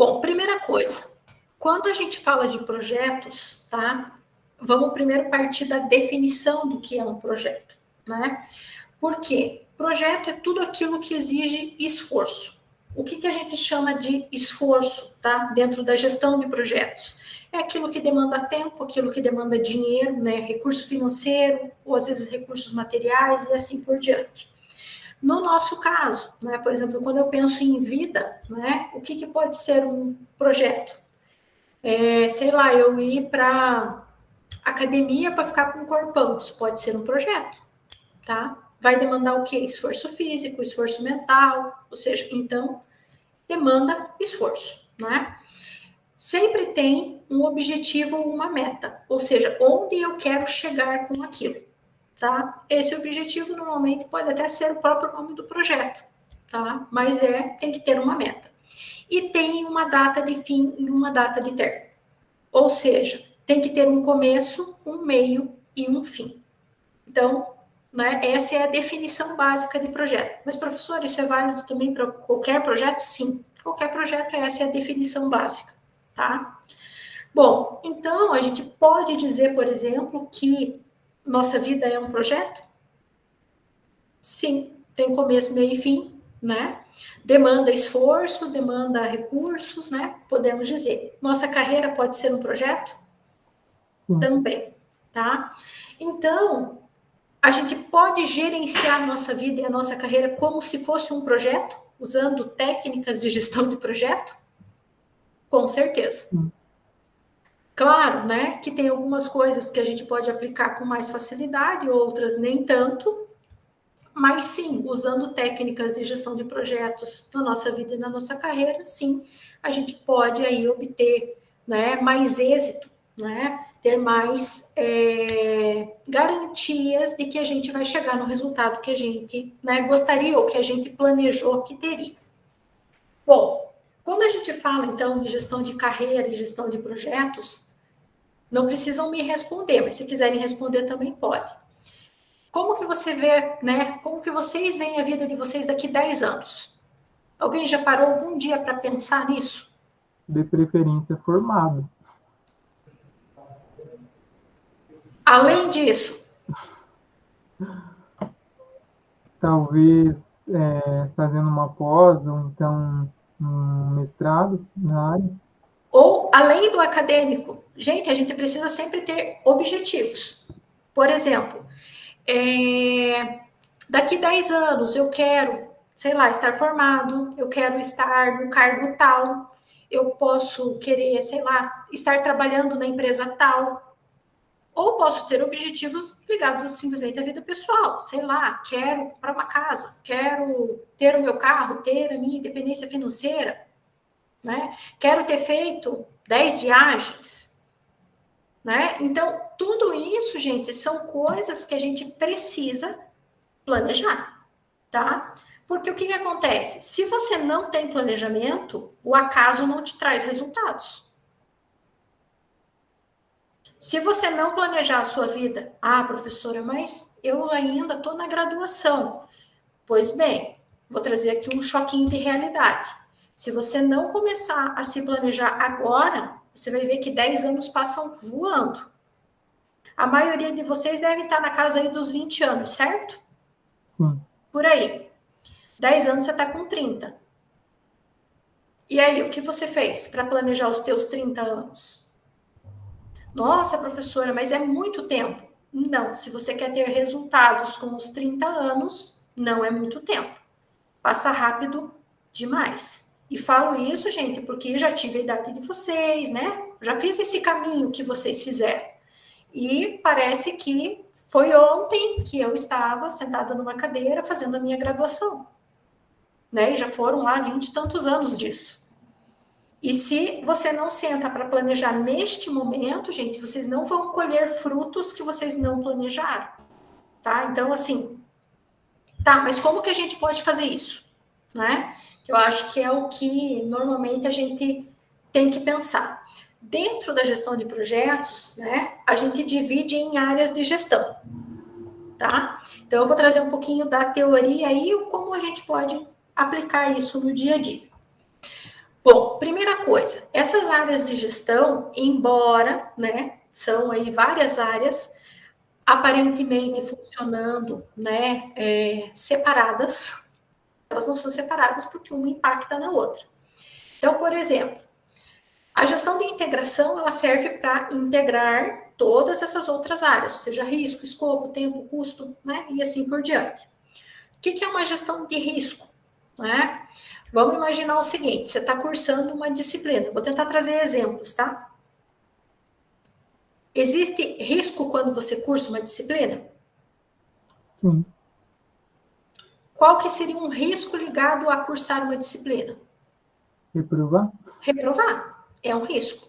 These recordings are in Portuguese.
Bom, primeira coisa, quando a gente fala de projetos, tá? Vamos primeiro partir da definição do que é um projeto, né? Por quê? Projeto é tudo aquilo que exige esforço. O que a gente chama de esforço, tá? Dentro da gestão de projetos. É aquilo que demanda tempo, aquilo que demanda dinheiro, né? Recurso financeiro, ou às vezes recursos materiais e assim por diante. No nosso caso, né, por exemplo, quando eu penso em vida, né, o que pode ser um projeto? Sei lá, eu ir para academia para ficar com um corpão, isso pode ser um projeto, tá? Vai demandar o quê? Esforço físico, esforço mental, ou seja, então, demanda esforço, né? Sempre tem um objetivo ou uma meta, ou seja, onde eu quero chegar com aquilo. Tá? Esse objetivo normalmente pode até ser o próprio nome do projeto, tá? Mas tem que ter uma meta. E tem uma data de fim e uma data de término. Ou seja, tem que ter um começo, um meio e um fim. Então, né, essa é a definição básica de projeto. Mas, professor, isso é válido também para qualquer projeto? Sim, qualquer projeto, essa é a definição básica, tá? Bom, então a gente pode dizer, por exemplo, que nossa vida é um projeto? Sim, tem começo, meio e fim, né? Demanda esforço, demanda recursos, né? Podemos dizer. Nossa carreira pode ser um projeto? Sim. Também, tá? Então, a gente pode gerenciar a nossa vida e a nossa carreira como se fosse um projeto, usando técnicas de gestão de projeto? Com certeza. Sim. Claro, né, que tem algumas coisas que a gente pode aplicar com mais facilidade, outras nem tanto, mas sim, usando técnicas de gestão de projetos na nossa vida e na nossa carreira, sim, a gente pode aí obter, né, mais êxito, né, ter mais garantias de que a gente vai chegar no resultado que a gente, né, gostaria ou que a gente planejou que teria. Bom, quando a gente fala então de gestão de carreira e gestão de projetos, não precisam me responder, mas se quiserem responder também pode. Como que você vê, né? Como que vocês veem a vida de vocês daqui 10 anos? Alguém já parou algum dia para pensar nisso? De preferência formado. Além disso, Talvez fazendo uma pós ou então um mestrado na área. ou além do acadêmico, gente, a gente precisa sempre ter objetivos. Por exemplo, daqui 10 anos eu quero, sei lá, estar formado, eu quero estar no cargo tal, eu posso querer, sei lá, estar trabalhando na empresa tal, ou posso ter objetivos ligados simplesmente à vida pessoal, sei lá, quero comprar uma casa, quero ter o meu carro, ter a minha independência financeira, né? Quero ter feito 10 viagens, né? Então, tudo isso, gente, são coisas que a gente precisa planejar, tá? Porque o que acontece? Se você não tem planejamento, o acaso não te traz resultados. Se você não planejar a sua vida, professora, mas eu ainda estou na graduação. Pois bem, vou trazer aqui um choquinho de realidade. Se você não começar a se planejar agora, você vai ver que 10 anos passam voando. A maioria de vocês deve estar na casa aí dos 20 anos, certo? Sim. Por aí. 10 anos você está com 30. E aí, o que você fez para planejar os teus 30 anos? Nossa, professora, mas é muito tempo. Não, se você quer ter resultados com os 30 anos, não é muito tempo. Passa rápido demais. E falo isso, gente, porque já tive a idade de vocês, né? Já fiz esse caminho que vocês fizeram. E parece que foi ontem que eu estava sentada numa cadeira fazendo a minha graduação. Né? E já foram lá 20 e tantos anos disso. E se você não senta para planejar neste momento, gente, vocês não vão colher frutos que vocês não planejaram, tá? Então, assim, mas como que a gente pode fazer isso, né? Eu acho que é o que normalmente a gente tem que pensar. Dentro da gestão de projetos, né, a gente divide em áreas de gestão, tá? Então, eu vou trazer um pouquinho da teoria aí e como a gente pode aplicar isso no dia a dia. Bom, primeira coisa, essas áreas de gestão, embora, né, são aí várias áreas, aparentemente funcionando, né, separadas, elas não são separadas porque uma impacta na outra. Então, por exemplo, a gestão de integração, ela serve para integrar todas essas outras áreas, ou seja, risco, escopo, tempo, custo, né, e assim por diante. O que é uma gestão de risco? Né? Vamos imaginar o seguinte, você está cursando uma disciplina, vou tentar trazer exemplos, tá? Existe risco quando você cursa uma disciplina? Sim. Qual que seria um risco ligado a cursar uma disciplina? Reprovar? Reprovar. É um risco.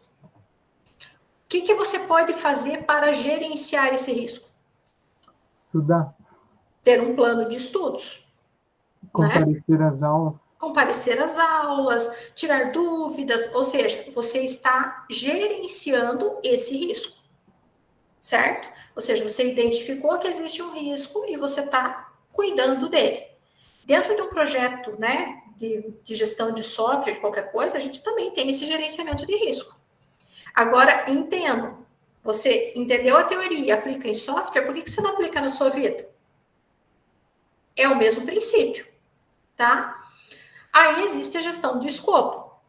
O que você pode fazer para gerenciar esse risco? Estudar? Ter um plano de estudos, né? Comparecer às aulas? Comparecer às aulas, tirar dúvidas, ou seja, você está gerenciando esse risco, certo? Ou seja, você identificou que existe um risco e você está cuidando dele. Dentro de um projeto, né, de gestão de software, qualquer coisa, a gente também tem esse gerenciamento de risco. Agora, entenda, você entendeu a teoria e aplica em software, por que você não aplica na sua vida? É o mesmo princípio, tá? Aí existe a gestão do escopo.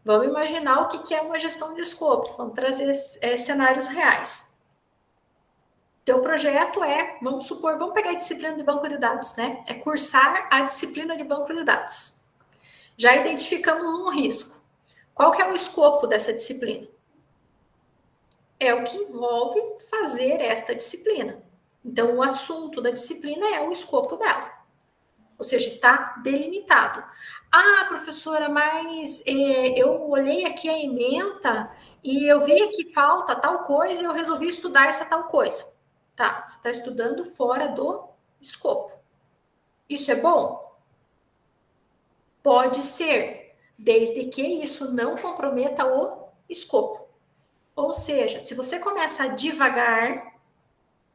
Vamos imaginar o que é uma gestão de escopo. Vamos trazer cenários reais. Teu projeto vamos supor, vamos pegar a disciplina de banco de dados, né? É cursar a disciplina de banco de dados. Já identificamos um risco. Qual que é o escopo dessa disciplina? É o que envolve fazer esta disciplina. Então, o assunto da disciplina é o escopo dela. Ou seja, está delimitado. Ah, professora, mas eu olhei aqui a ementa e eu vi que falta tal coisa e eu resolvi estudar essa tal coisa. Tá, você está estudando fora do escopo. Isso é bom? Pode ser, desde que isso não comprometa o escopo. Ou seja, se você começa a divagar,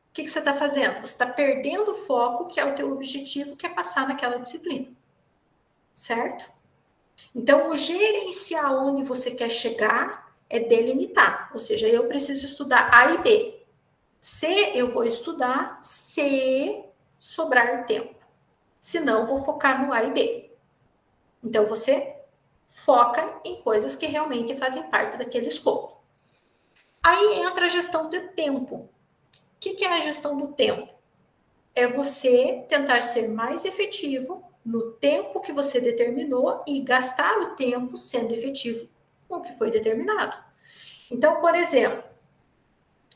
o que você está fazendo? Você está perdendo o foco, que é o teu objetivo, que é passar naquela disciplina. Certo? Então, o gerenciar onde você quer chegar é delimitar. Ou seja, eu preciso estudar A e B. C, eu vou estudar se sobrar tempo. Se não, vou focar no A e B. Então, você foca em coisas que realmente fazem parte daquele escopo. Aí entra a gestão de tempo. O que é a gestão do tempo? É você tentar ser mais efetivo no tempo que você determinou e gastar o tempo sendo efetivo com o que foi determinado. Então, por exemplo,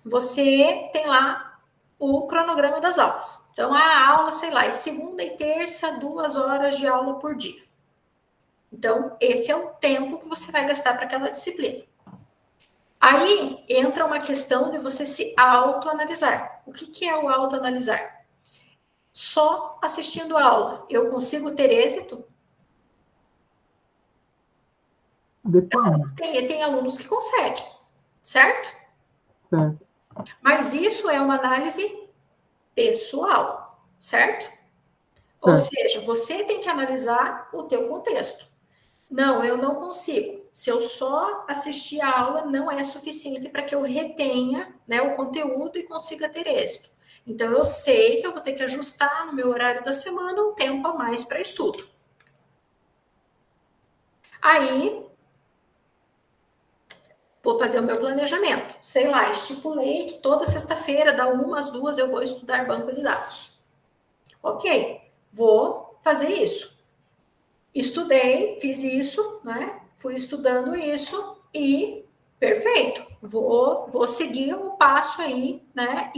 você tem lá o cronograma das aulas. Então, a aula, sei lá, é segunda e terça, 2 horas de aula por dia. Então, esse é o tempo que você vai gastar para aquela disciplina. Aí entra uma questão de você se autoanalisar. O que é o autoanalisar? Só assistindo a aula eu consigo ter êxito? Depende. Tem alunos que conseguem, certo? Certo. Mas isso é uma análise pessoal, certo? Ou Certo. seja, você tem que analisar o teu contexto. Não, eu não consigo. Se eu só assistir a aula, não é suficiente para que eu retenha, né, o conteúdo e consiga ter êxito. Então, eu sei que eu vou ter que ajustar no meu horário da semana um tempo a mais para estudo. Aí, vou fazer o meu planejamento. Sei lá, estipulei que toda sexta-feira, da 1 às 2, eu vou estudar banco de dados. Ok, vou fazer isso. Estudei, fiz isso, né? Fui estudando isso e perfeito. Vou seguir o passo aí, né?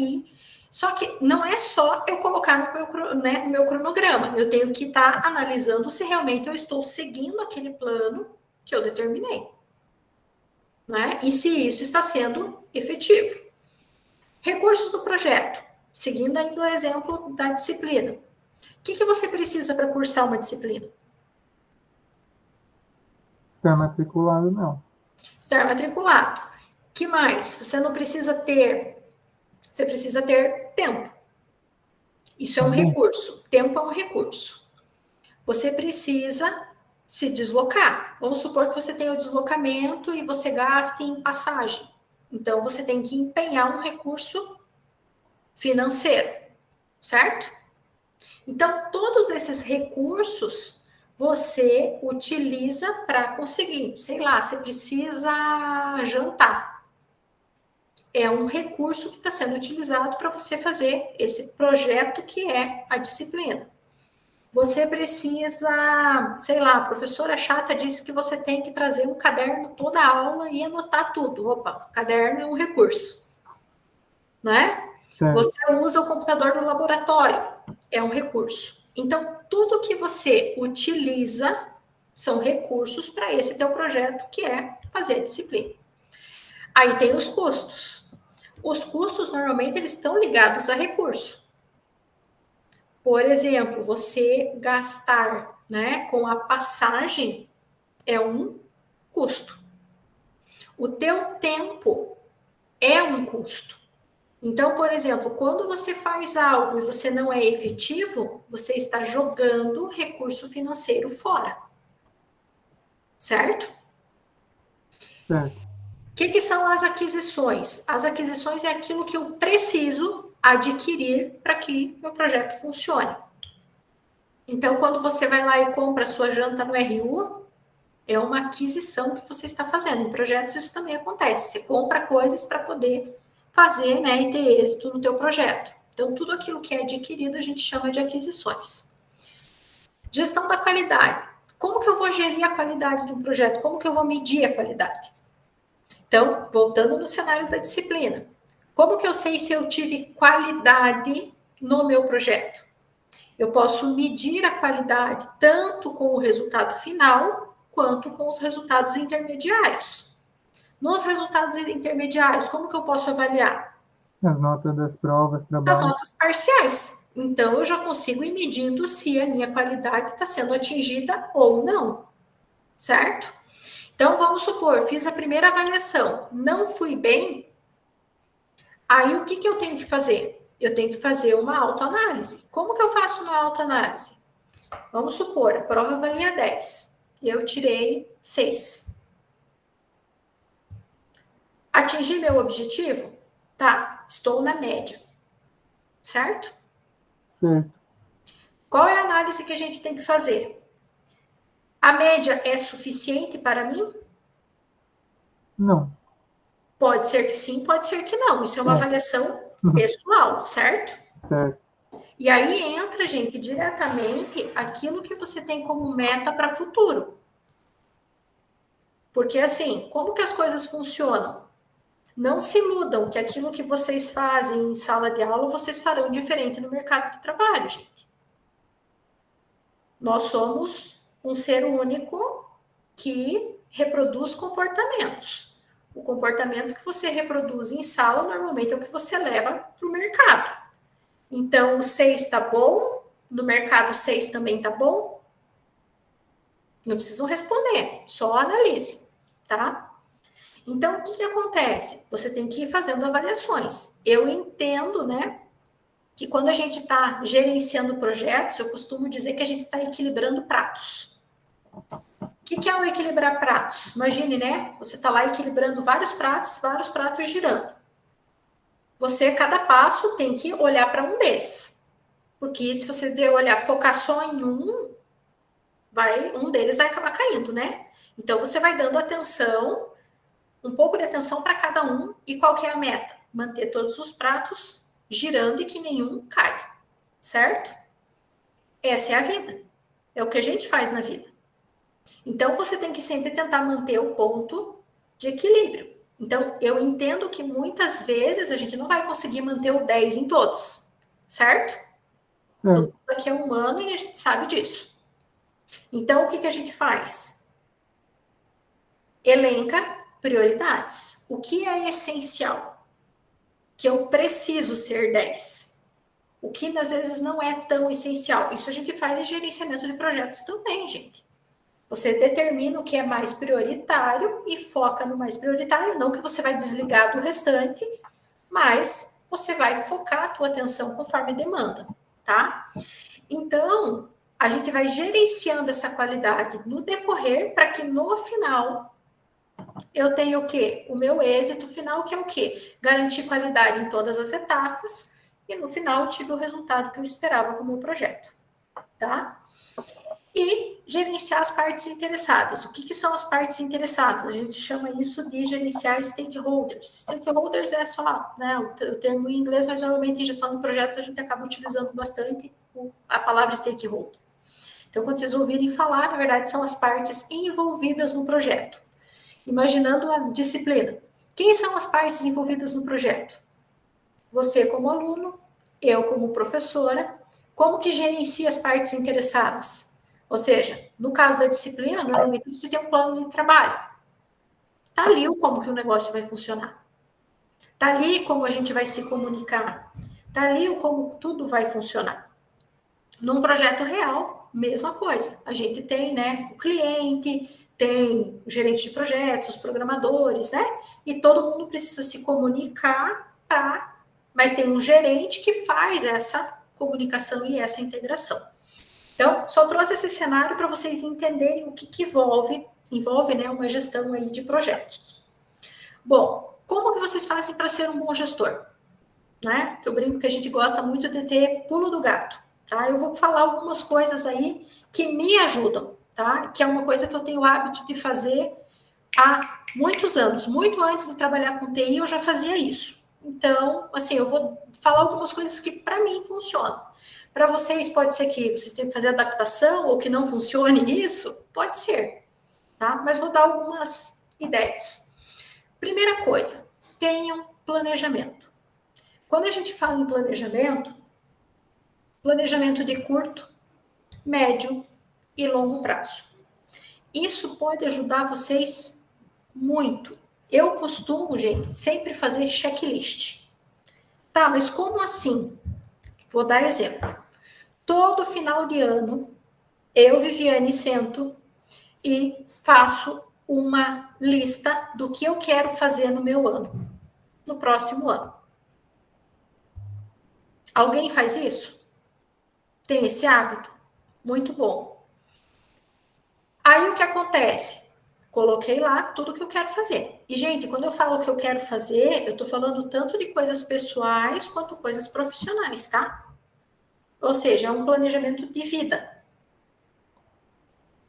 Só que não é só eu colocar no meu cronograma. Eu tenho que estar analisando se realmente eu estou seguindo aquele plano que eu determinei. Né? E se isso está sendo efetivo. Recursos do projeto. Seguindo ainda o exemplo da disciplina. O que você precisa para cursar uma disciplina? Estar matriculado, não. Estar matriculado. Que mais? Você não precisa ter. Você precisa ter tempo. Isso é um recurso. Tempo é um recurso. Você precisa Se deslocar. Vamos supor que você tem o deslocamento e você gasta em passagem. Então, você tem que empenhar um recurso financeiro, certo? Então, todos esses recursos você utiliza para conseguir. Sei lá, você precisa jantar. É um recurso que está sendo utilizado para você fazer esse projeto que é a disciplina. Você precisa, sei lá, a professora chata disse que você tem que trazer um caderno toda a aula e anotar tudo. Opa, caderno é um recurso, né? certo. Você usa o computador do laboratório, é um recurso. Então, tudo que você utiliza são recursos para esse teu projeto, que é fazer a disciplina. Aí tem os custos. Os custos, normalmente, eles estão ligados a recurso. Por exemplo, você gastar, né, com a passagem é um custo. O teu tempo é um custo. Então, por exemplo, quando você faz algo e você não é efetivo, você está jogando recurso financeiro fora. Certo? Certo. O que são as aquisições? As aquisições é aquilo que eu preciso adquirir para que meu projeto funcione. Então, quando você vai lá e compra a sua janta no RU, é uma aquisição que você está fazendo. Em projetos isso também acontece. Você compra coisas para poder fazer, né, e ter êxito no teu projeto. Então, tudo aquilo que é adquirido a gente chama de aquisições. Gestão da qualidade. Como que eu vou gerir a qualidade de um projeto? Como que eu vou medir a qualidade? Então, voltando no cenário da disciplina. Como que eu sei se eu tive qualidade no meu projeto? Eu posso medir a qualidade tanto com o resultado final, quanto com os resultados intermediários. Nos resultados intermediários, como que eu posso avaliar? As notas das provas, As trabalho. notas parciais. Então, eu já consigo ir medindo se a minha qualidade está sendo atingida ou não, certo? Então, vamos supor, fiz a primeira avaliação, não fui bem, aí o que eu tenho que fazer? Eu tenho que fazer uma autoanálise. Como que eu faço uma autoanálise? Vamos supor, a prova valia 10, eu tirei 6. Atingi meu objetivo? Tá, estou na média, certo? Certo. Qual é a análise que a gente tem que fazer? A média é suficiente para mim? Não. Pode ser que sim, pode ser que não. Isso é uma avaliação pessoal, certo? Certo. E aí entra, gente, diretamente aquilo que você tem como meta para futuro. Porque assim, como que as coisas funcionam? Não se iludam que aquilo que vocês fazem em sala de aula, vocês farão diferente no mercado de trabalho, gente. Nós somos um ser único que reproduz comportamentos. O comportamento que você reproduz em sala, normalmente é o que você leva para o mercado. Então, o 6 está bom, no mercado 6 também está bom. Não precisam responder, só analise, tá? Então, o que acontece? Você tem que ir fazendo avaliações. Eu entendo, né, que quando a gente está gerenciando projetos, eu costumo dizer que a gente está equilibrando pratos. O que é o equilibrar pratos? Imagine, né? Você está lá equilibrando vários pratos girando. Você, cada passo, tem que olhar para um deles. Porque se você olhar, focar só em um deles vai acabar caindo, né? Então, você vai dando atenção, um pouco de atenção para cada um. E qual que é a meta? Manter todos os pratos girando e que nenhum caia, certo? Essa é a vida. É o que a gente faz na vida. Então, você tem que sempre tentar manter o ponto de equilíbrio. Então, eu entendo que muitas vezes a gente não vai conseguir manter o 10 em todos, certo? Todo mundo aqui é humano e a gente sabe disso. Então, o que a gente faz? Elenca prioridades. O que é essencial? Que eu preciso ser 10. O que às vezes não é tão essencial. Isso a gente faz em gerenciamento de projetos também, gente. Você determina o que é mais prioritário e foca no mais prioritário, não que você vai desligar do restante, mas você vai focar a tua atenção conforme demanda, tá? Então, a gente vai gerenciando essa qualidade no decorrer para que no final eu tenha o quê? O meu êxito final, que é o quê? Garantir qualidade em todas as etapas e no final eu tive o resultado que eu esperava com o meu projeto, tá? E gerenciar as partes interessadas. O que são as partes interessadas? A gente chama isso de gerenciar stakeholders. Stakeholders é só, né, o termo em inglês, mas normalmente em gestão de projetos a gente acaba utilizando bastante a palavra stakeholder. Então, quando vocês ouvirem falar, na verdade, são as partes envolvidas no projeto. Imaginando a disciplina. Quem são as partes envolvidas no projeto? Você como aluno, eu como professora, como que gerencia as partes interessadas? Ou seja, no caso da disciplina, normalmente a gente tem um plano de trabalho. Está ali o como que o negócio vai funcionar. Está ali como a gente vai se comunicar. Está ali o como tudo vai funcionar. Num projeto real, mesma coisa. A gente tem, né, o cliente, tem o gerente de projetos, os programadores, né? E todo mundo precisa se comunicar mas tem um gerente que faz essa comunicação e essa integração. Então, só trouxe esse cenário para vocês entenderem o que envolve, né, uma gestão aí de projetos. Bom, como que vocês fazem para ser um bom gestor? Né? Eu brinco que a gente gosta muito de ter pulo do gato, tá? Eu vou falar algumas coisas aí que me ajudam, tá? Que é uma coisa que eu tenho o hábito de fazer há muitos anos. Muito antes de trabalhar com TI, eu já fazia isso. Então, assim, eu vou falar algumas coisas que para mim funcionam. Para vocês, pode ser que vocês tenham que fazer adaptação ou que não funcione isso? Pode ser, tá? Mas vou dar algumas ideias. Primeira coisa, tenham planejamento. Quando a gente fala em planejamento de curto, médio e longo prazo. Isso pode ajudar vocês muito. Eu costumo, gente, sempre fazer checklist. Tá, mas como assim? Vou dar exemplo. Todo final de ano, eu, Viviane, sento e faço uma lista do que eu quero fazer no meu ano, no próximo ano. Alguém faz isso? Tem esse hábito? Muito bom. Aí o que acontece? Coloquei lá tudo que eu quero fazer. E, gente, quando eu falo que eu quero fazer, eu tô falando tanto de coisas pessoais quanto coisas profissionais, tá? Ou seja, é um planejamento de vida.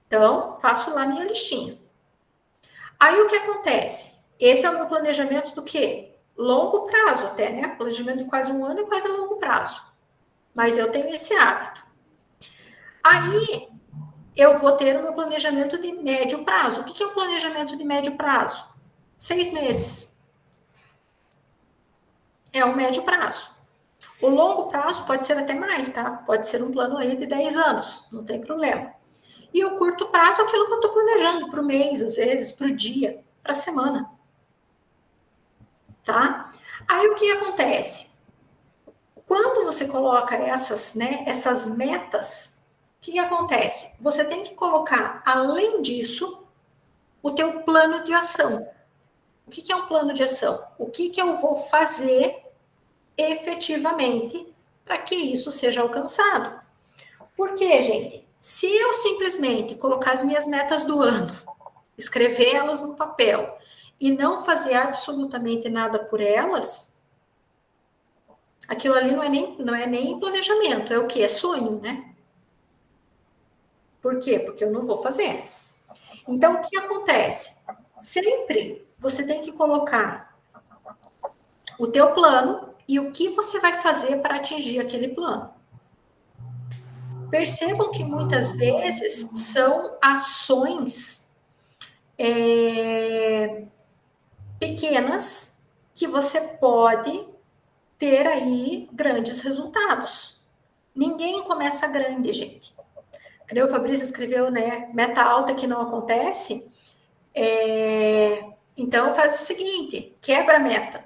Então, faço lá minha listinha. Aí o que acontece? Esse é o meu planejamento do quê? Longo prazo até, né? Planejamento de quase um ano e quase a longo prazo. Mas eu tenho esse hábito. Aí, eu vou ter o meu planejamento de médio prazo. O que é um planejamento de médio prazo? 6 meses. É um médio prazo. O longo prazo pode ser até mais, tá? Pode ser um plano aí de 10 anos, não tem problema. E o curto prazo é aquilo que eu estou planejando para o mês, às vezes, para o dia, para a semana. Tá? Aí o que acontece? Quando você coloca essas metas, o que acontece? Você tem que colocar, além disso, o teu plano de ação. O que é um plano de ação? O que eu vou fazer efetivamente para que isso seja alcançado? Porque, gente, se eu simplesmente colocar as minhas metas do ano, escrevê-las no papel e não fazer absolutamente nada por elas, aquilo ali não é nem planejamento, é o que? É sonho, né? Por quê? Porque eu não vou fazer. Então, o que acontece? Sempre você tem que colocar o teu plano e o que você vai fazer para atingir aquele plano. Percebam que muitas vezes são ações pequenas que você pode ter aí grandes resultados. Ninguém começa grande, gente. O Fabrício escreveu, né? Meta alta que não acontece. Então faz o seguinte: quebra a meta,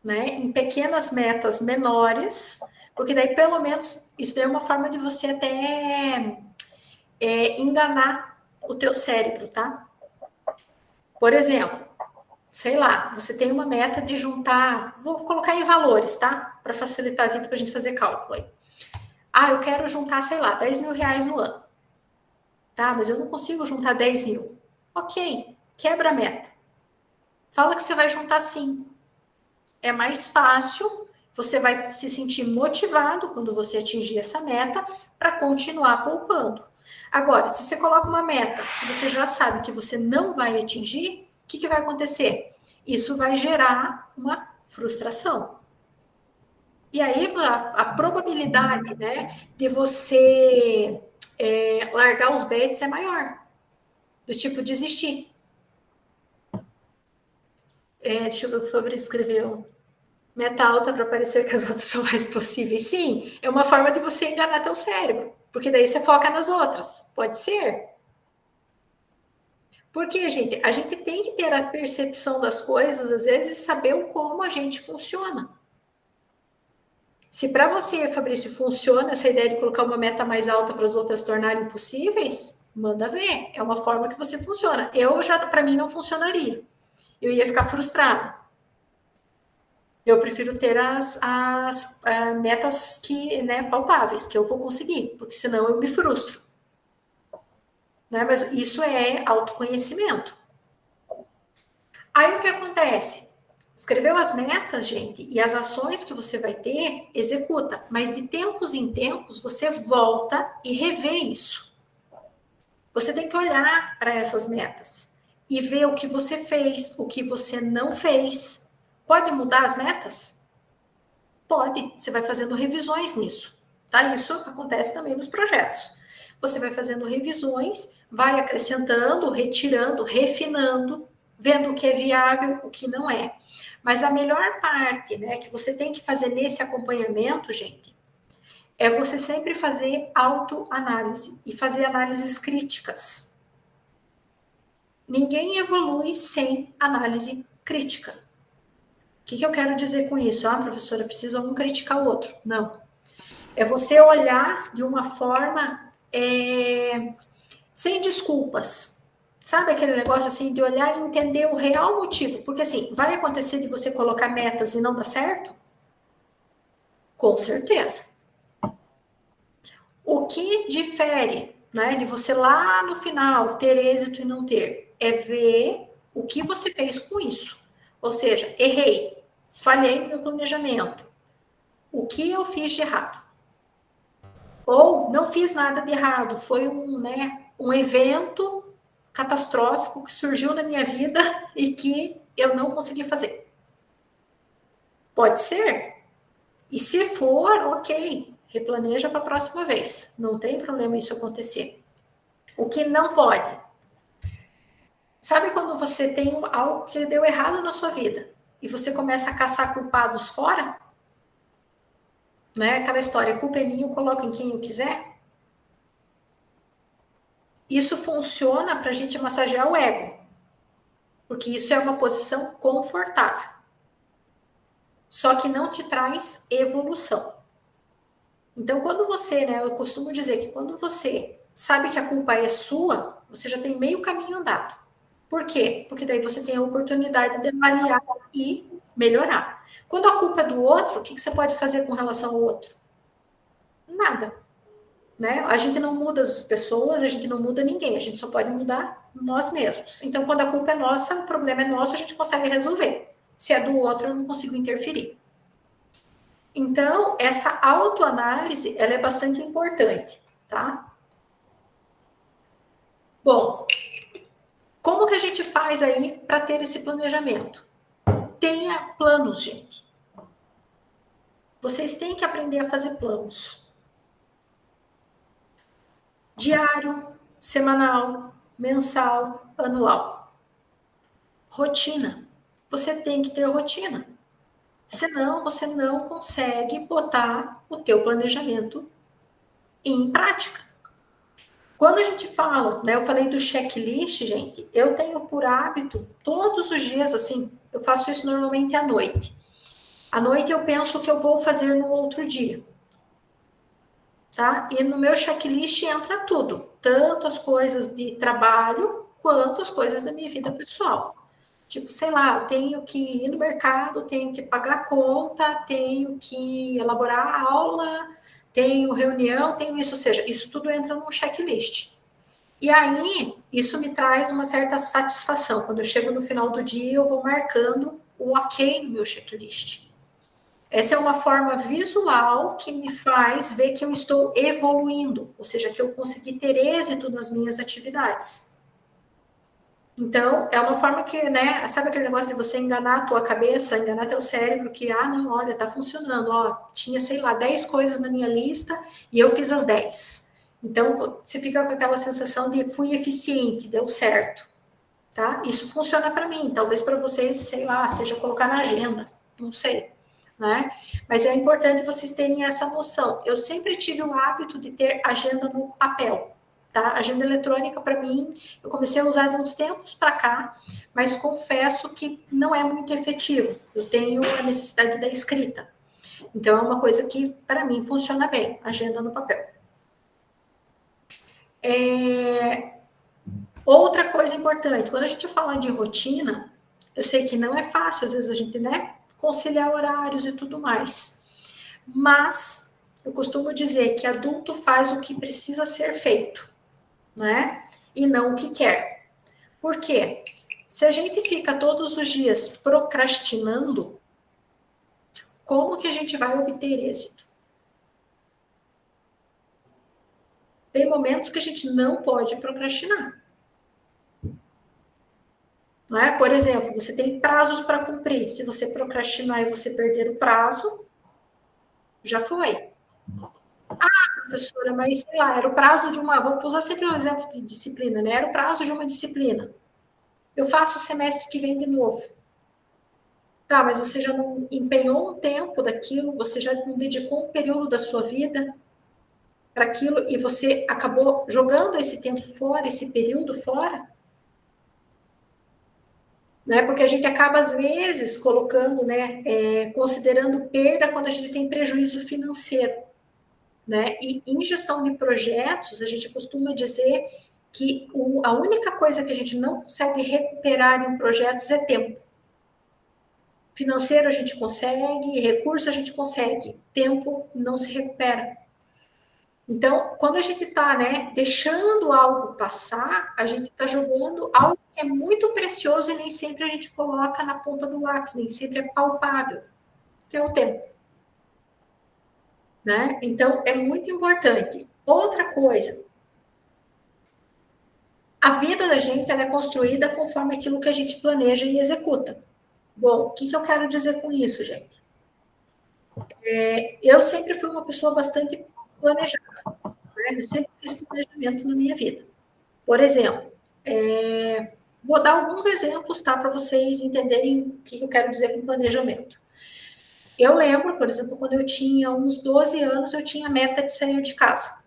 né? Em pequenas metas menores, porque daí pelo menos isso daí é uma forma de você até enganar o teu cérebro, tá? Por exemplo, sei lá, você tem uma meta de juntar, vou colocar em valores, tá? Para facilitar a vida para a gente fazer cálculo aí. Ah, eu quero juntar, sei lá, 10 mil reais no ano. Tá, mas eu não consigo juntar 10 mil. Ok, quebra a meta. Fala que você vai juntar 5. É mais fácil, você vai se sentir motivado quando você atingir essa meta para continuar poupando. Agora, se você coloca uma meta que você já sabe que você não vai atingir, o que vai acontecer? Isso vai gerar uma frustração. E aí a probabilidade, né, de você largar os bets é maior, do tipo desistir. Deixa eu ver o que o Fabrício escreveu. Meta alta para parecer que as outras são mais possíveis. Sim, é uma forma de você enganar teu cérebro, porque daí você foca nas outras. Pode ser. Porque, gente, a gente tem que ter a percepção das coisas, às vezes, e saber como a gente funciona. Se para você, Fabrício, funciona essa ideia de colocar uma meta mais alta para as outras tornarem possíveis, manda ver. É uma forma que você funciona. Para mim, não funcionaria. Eu ia ficar frustrada. Eu prefiro ter as metas que, né, palpáveis, que eu vou conseguir, porque senão eu me frustro. Né? Mas isso é autoconhecimento. Aí o que acontece? Escreveu as metas, gente, e as ações que você vai ter, executa. Mas de tempos em tempos, você volta e revê isso. Você tem que olhar para essas metas e ver o que você fez, o que você não fez. Pode mudar as metas? Pode. Você vai fazendo revisões nisso. Tá? Isso acontece também nos projetos. Você vai fazendo revisões, vai acrescentando, retirando, refinando, vendo o que é viável, o que não é. Mas a melhor parte, né, que você tem que fazer nesse acompanhamento, gente, é você sempre fazer autoanálise e fazer análises críticas. Ninguém evolui sem análise crítica. O que eu quero dizer com isso? Ah, professora, precisa um criticar o outro. Não. É você olhar de uma forma sem desculpas. Sabe aquele negócio assim de olhar e entender o real motivo? Porque assim, vai acontecer de você colocar metas e não dar certo? Com certeza. O que difere, né, de você lá no final ter êxito e não ter, é ver o que você fez com isso. Ou seja, errei, falhei no meu planejamento. O que eu fiz de errado? Ou não fiz nada de errado, foi um evento catastrófico que surgiu na minha vida e que eu não consegui fazer. Pode ser. E se for, ok, replaneja para a próxima vez. Não tem problema isso acontecer. O que não pode? Sabe quando você tem algo que deu errado na sua vida e você começa a caçar culpados fora? Né? Aquela história, a culpa é minha, eu coloco em quem eu quiser. Isso funciona para a gente massagear o ego, porque isso é uma posição confortável. Só que não te traz evolução. Então, quando você, né, eu costumo dizer que quando você sabe que a culpa é sua, você já tem meio caminho andado. Por quê? Porque daí você tem a oportunidade de avaliar e melhorar. Quando a culpa é do outro, o que você pode fazer com relação ao outro? Nada. Né? A gente não muda as pessoas, a gente não muda ninguém, a gente só pode mudar nós mesmos. Então, quando a culpa é nossa, o problema é nosso, a gente consegue resolver. Se é do outro, eu não consigo interferir. Então, essa autoanálise, ela é bastante importante, tá? Bom, como que a gente faz aí para ter esse planejamento? Tenha planos, gente. Vocês têm que aprender a fazer planos. Diário, semanal, mensal, anual. Rotina. Você tem que ter rotina. Senão, você não consegue botar o teu planejamento em prática. Quando a gente fala, né, eu falei do checklist, gente, eu tenho por hábito, todos os dias, assim, eu faço isso normalmente à noite. À noite eu penso o que eu vou fazer no outro dia. Tá? E no meu checklist entra tudo, tanto as coisas de trabalho, quanto as coisas da minha vida pessoal. Tipo, sei lá, eu tenho que ir no mercado, tenho que pagar a conta, tenho que elaborar a aula, tenho reunião, tenho isso, ou seja, isso tudo entra num checklist. E aí, isso me traz uma certa satisfação. Quando eu chego no final do dia, eu vou marcando o ok no meu checklist. Essa é uma forma visual que me faz ver que eu estou evoluindo, ou seja, que eu consegui ter êxito nas minhas atividades. Então, é uma forma que, né, sabe aquele negócio de você enganar a tua cabeça, enganar teu cérebro, que, não, olha, tá funcionando, ó, tinha, sei lá, 10 coisas na minha lista e eu fiz as 10. Então, você fica com aquela sensação de fui eficiente, deu certo, tá? Isso funciona para mim, talvez para vocês, sei lá, seja colocar na agenda, não sei, né? Mas é importante vocês terem essa noção. Eu sempre tive o hábito de ter agenda no papel, tá? Agenda eletrônica, para mim, eu comecei a usar de uns tempos para cá, mas confesso que não é muito efetivo. Eu tenho a necessidade da escrita. Então, é uma coisa que, para mim, funciona bem, agenda no papel. Outra coisa importante, quando a gente fala de rotina, eu sei que não é fácil, às vezes a gente, né, conciliar horários e tudo mais, mas eu costumo dizer que adulto faz o que precisa ser feito, né, e não o que quer. Por quê? Se a gente fica todos os dias procrastinando, como que a gente vai obter êxito? Tem momentos que a gente não pode procrastinar. Não é? Por exemplo, você tem prazos para cumprir. Se você procrastinar e você perder o prazo, já foi. Professora, mas sei lá, era o prazo de uma. Vou usar sempre um exemplo de disciplina, né? Era o prazo de uma disciplina. Eu faço o semestre que vem de novo. Tá, mas você já não empenhou um tempo daquilo, você já não dedicou um período da sua vida para aquilo e você acabou jogando esse tempo fora, esse período fora? Né? Porque a gente acaba, às vezes, colocando, né, considerando perda quando a gente tem prejuízo financeiro. Né? E em gestão de projetos, a gente costuma dizer que a única coisa que a gente não consegue recuperar em projetos é tempo. Financeiro a gente consegue, recurso a gente consegue, tempo não se recupera. Então, quando a gente está, né, deixando algo passar, a gente está jogando algo que é muito precioso e nem sempre a gente coloca na ponta do lápis, nem sempre é palpável, que é o tempo. Né? Então, é muito importante. Outra coisa, a vida da gente ela é construída conforme aquilo que a gente planeja e executa. Bom, o que eu quero dizer com isso, gente? Eu sempre fui uma pessoa bastante planejada. Né? Eu sempre fiz planejamento na minha vida. Por exemplo, vou dar alguns exemplos, tá, para vocês entenderem o que eu quero dizer com planejamento. Eu lembro, por exemplo, quando eu tinha uns 12 anos, eu tinha a meta de sair de casa.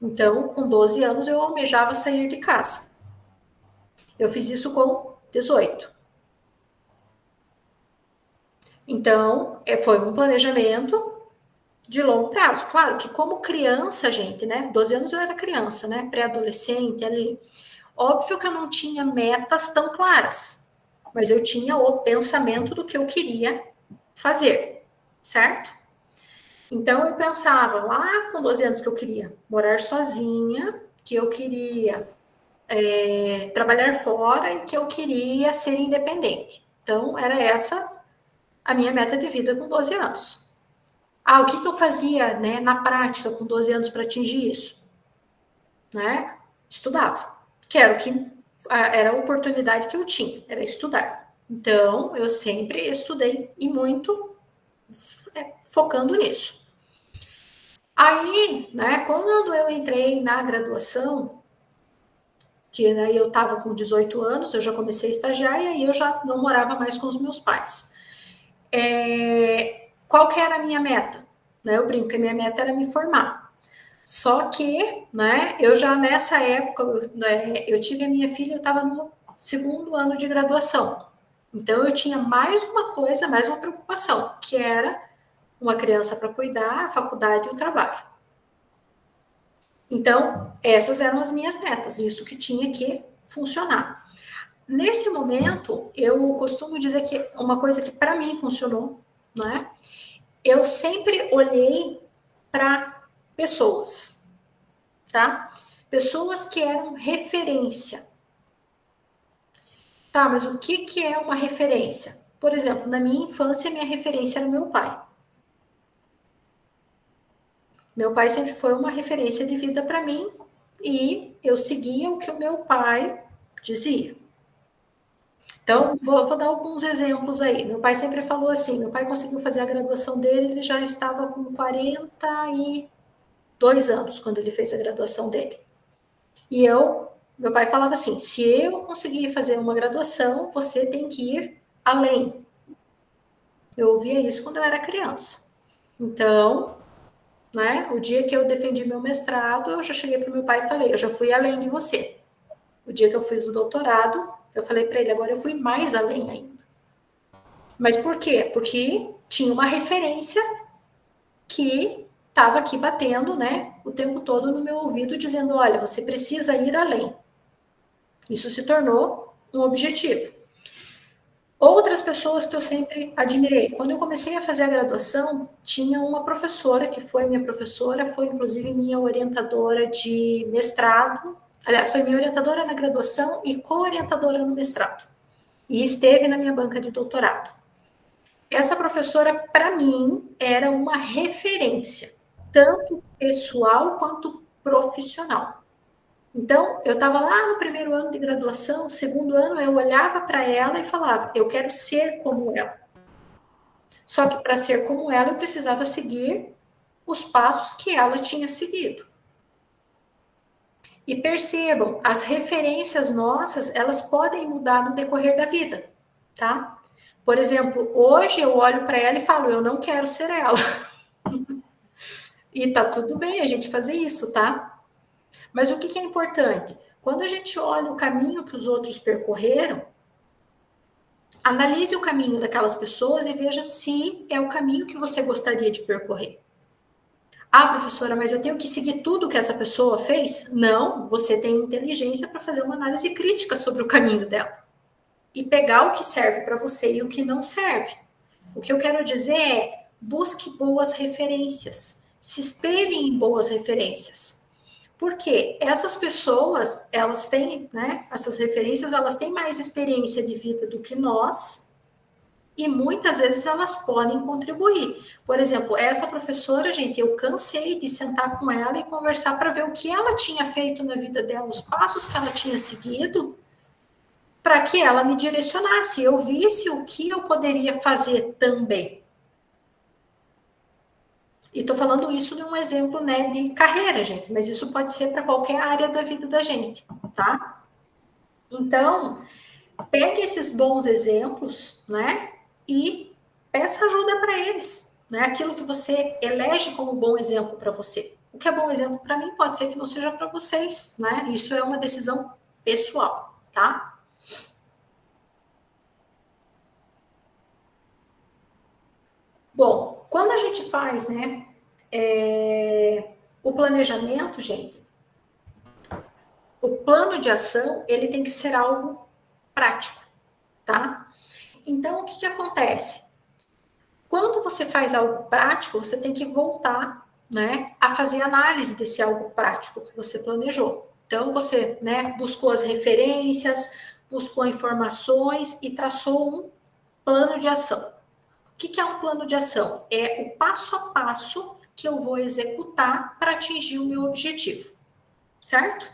Então, com 12 anos, eu almejava sair de casa. Eu fiz isso com 18. Então, foi um planejamento de longo prazo. Claro que como criança, gente, né? 12 anos eu era criança, né? Pré-adolescente ali. Óbvio que eu não tinha metas tão claras, mas eu tinha o pensamento do que eu queria fazer, certo? Então eu pensava lá com 12 anos que eu queria morar sozinha, que eu queria trabalhar fora e que eu queria ser independente. Então era essa a minha meta de vida com 12 anos. O que eu fazia, né, na prática com 12 anos para atingir isso? Né? Estudava. Era a oportunidade que eu tinha, era estudar. Então, eu sempre estudei e muito focando nisso. Aí, né, quando eu entrei na graduação, que daí eu estava com 18 anos, eu já comecei a estagiar e aí eu já não morava mais com os meus pais. Qual que era a minha meta? Né, eu brinco que a minha meta era me formar. Só que, né, eu já nessa época, né, eu tive a minha filha, eu estava no segundo ano de graduação. Então, eu tinha mais uma coisa, mais uma preocupação, que era uma criança para cuidar, a faculdade e o trabalho. Então, essas eram as minhas metas, isso que tinha que funcionar. Nesse momento, eu costumo dizer que uma coisa que para mim funcionou, né, eu sempre olhei para pessoas, tá? Pessoas que eram referência. Tá, mas o que que é uma referência? Por exemplo, na minha infância, minha referência era meu pai. Meu pai sempre foi uma referência de vida para mim e eu seguia o que o meu pai dizia. Então, vou dar alguns exemplos aí. Meu pai sempre falou assim: meu pai conseguiu fazer a graduação dele, ele já estava com 42 anos quando ele fez a graduação dele. E meu pai falava assim: se eu conseguir fazer uma graduação, você tem que ir além. Eu ouvia isso quando eu era criança. Então, né, o dia que eu defendi meu mestrado, eu já cheguei para o meu pai e falei: eu já fui além de você. O dia que eu fiz o doutorado, eu falei para ele: agora eu fui mais além ainda. Mas por quê? Porque tinha uma referência que estava aqui batendo, né, o tempo todo no meu ouvido, dizendo: olha, você precisa ir além. Isso se tornou um objetivo. Outras pessoas que eu sempre admirei. Quando eu comecei a fazer a graduação, tinha uma professora que foi minha professora, foi inclusive minha orientadora de mestrado. Aliás, foi minha orientadora na graduação e co-orientadora no mestrado. E esteve na minha banca de doutorado. Essa professora, para mim, era uma referência, tanto pessoal quanto profissional. Então, eu estava lá no primeiro ano de graduação, segundo ano, eu olhava para ela e falava: eu quero ser como ela. Só que para ser como ela, eu precisava seguir os passos que ela tinha seguido. E percebam, as referências nossas, elas podem mudar no decorrer da vida, tá? Por exemplo, hoje eu olho para ela e falo: eu não quero ser ela. E tá tudo bem a gente fazer isso, tá? Mas o que é importante? Quando a gente olha o caminho que os outros percorreram, analise o caminho daquelas pessoas e veja se é o caminho que você gostaria de percorrer. Ah, professora, mas eu tenho que seguir tudo que essa pessoa fez? Não, você tem inteligência para fazer uma análise crítica sobre o caminho dela e pegar o que serve para você e o que não serve. O que eu quero dizer é: busque boas referências, se espelhe em boas referências. Porque essas pessoas, elas têm, né, essas referências, elas têm mais experiência de vida do que nós e muitas vezes elas podem contribuir. Por exemplo, essa professora, gente, eu cansei de sentar com ela e conversar para ver o que ela tinha feito na vida dela, os passos que ela tinha seguido, para que ela me direcionasse, eu visse o que eu poderia fazer também. E estou falando isso de um exemplo, né, de carreira, gente, mas isso pode ser para qualquer área da vida da gente, tá? Então, pegue esses bons exemplos, né, e peça ajuda para eles, né? Aquilo que você elege como bom exemplo para você. O que é bom exemplo para mim pode ser que não seja para vocês, né? Isso é uma decisão pessoal, tá? Bom, quando a gente faz, né, o planejamento, gente, o plano de ação, ele tem que ser algo prático, tá? Então, o que que acontece? Quando você faz algo prático, você tem que voltar, né, a fazer análise desse algo prático que você planejou. Então, você, né, buscou as referências, buscou informações e traçou um plano de ação. O que é um plano de ação? É o passo a passo que eu vou executar para atingir o meu objetivo, certo?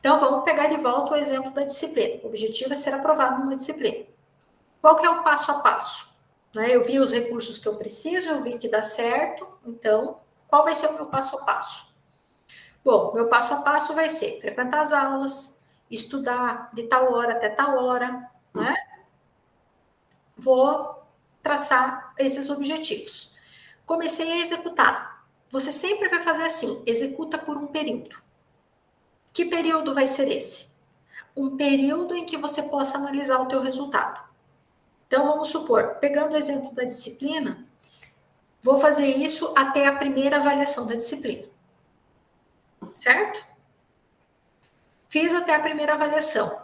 Então, vamos pegar de volta o exemplo da disciplina. O objetivo é ser aprovado numa disciplina. Qual que é o passo a passo? Né? Eu vi os recursos que eu preciso, eu vi que dá certo, então, qual vai ser o meu passo a passo? Bom, meu passo a passo vai ser frequentar as aulas, estudar de tal hora até tal hora, né? Vou traçar esses objetivos. Comecei a executar. Você sempre vai fazer assim, executa por um período. Que período vai ser esse? Um período em que você possa analisar o teu resultado. Então, vamos supor, pegando o exemplo da disciplina, vou fazer isso até a primeira avaliação da disciplina. Certo? Fiz até a primeira avaliação.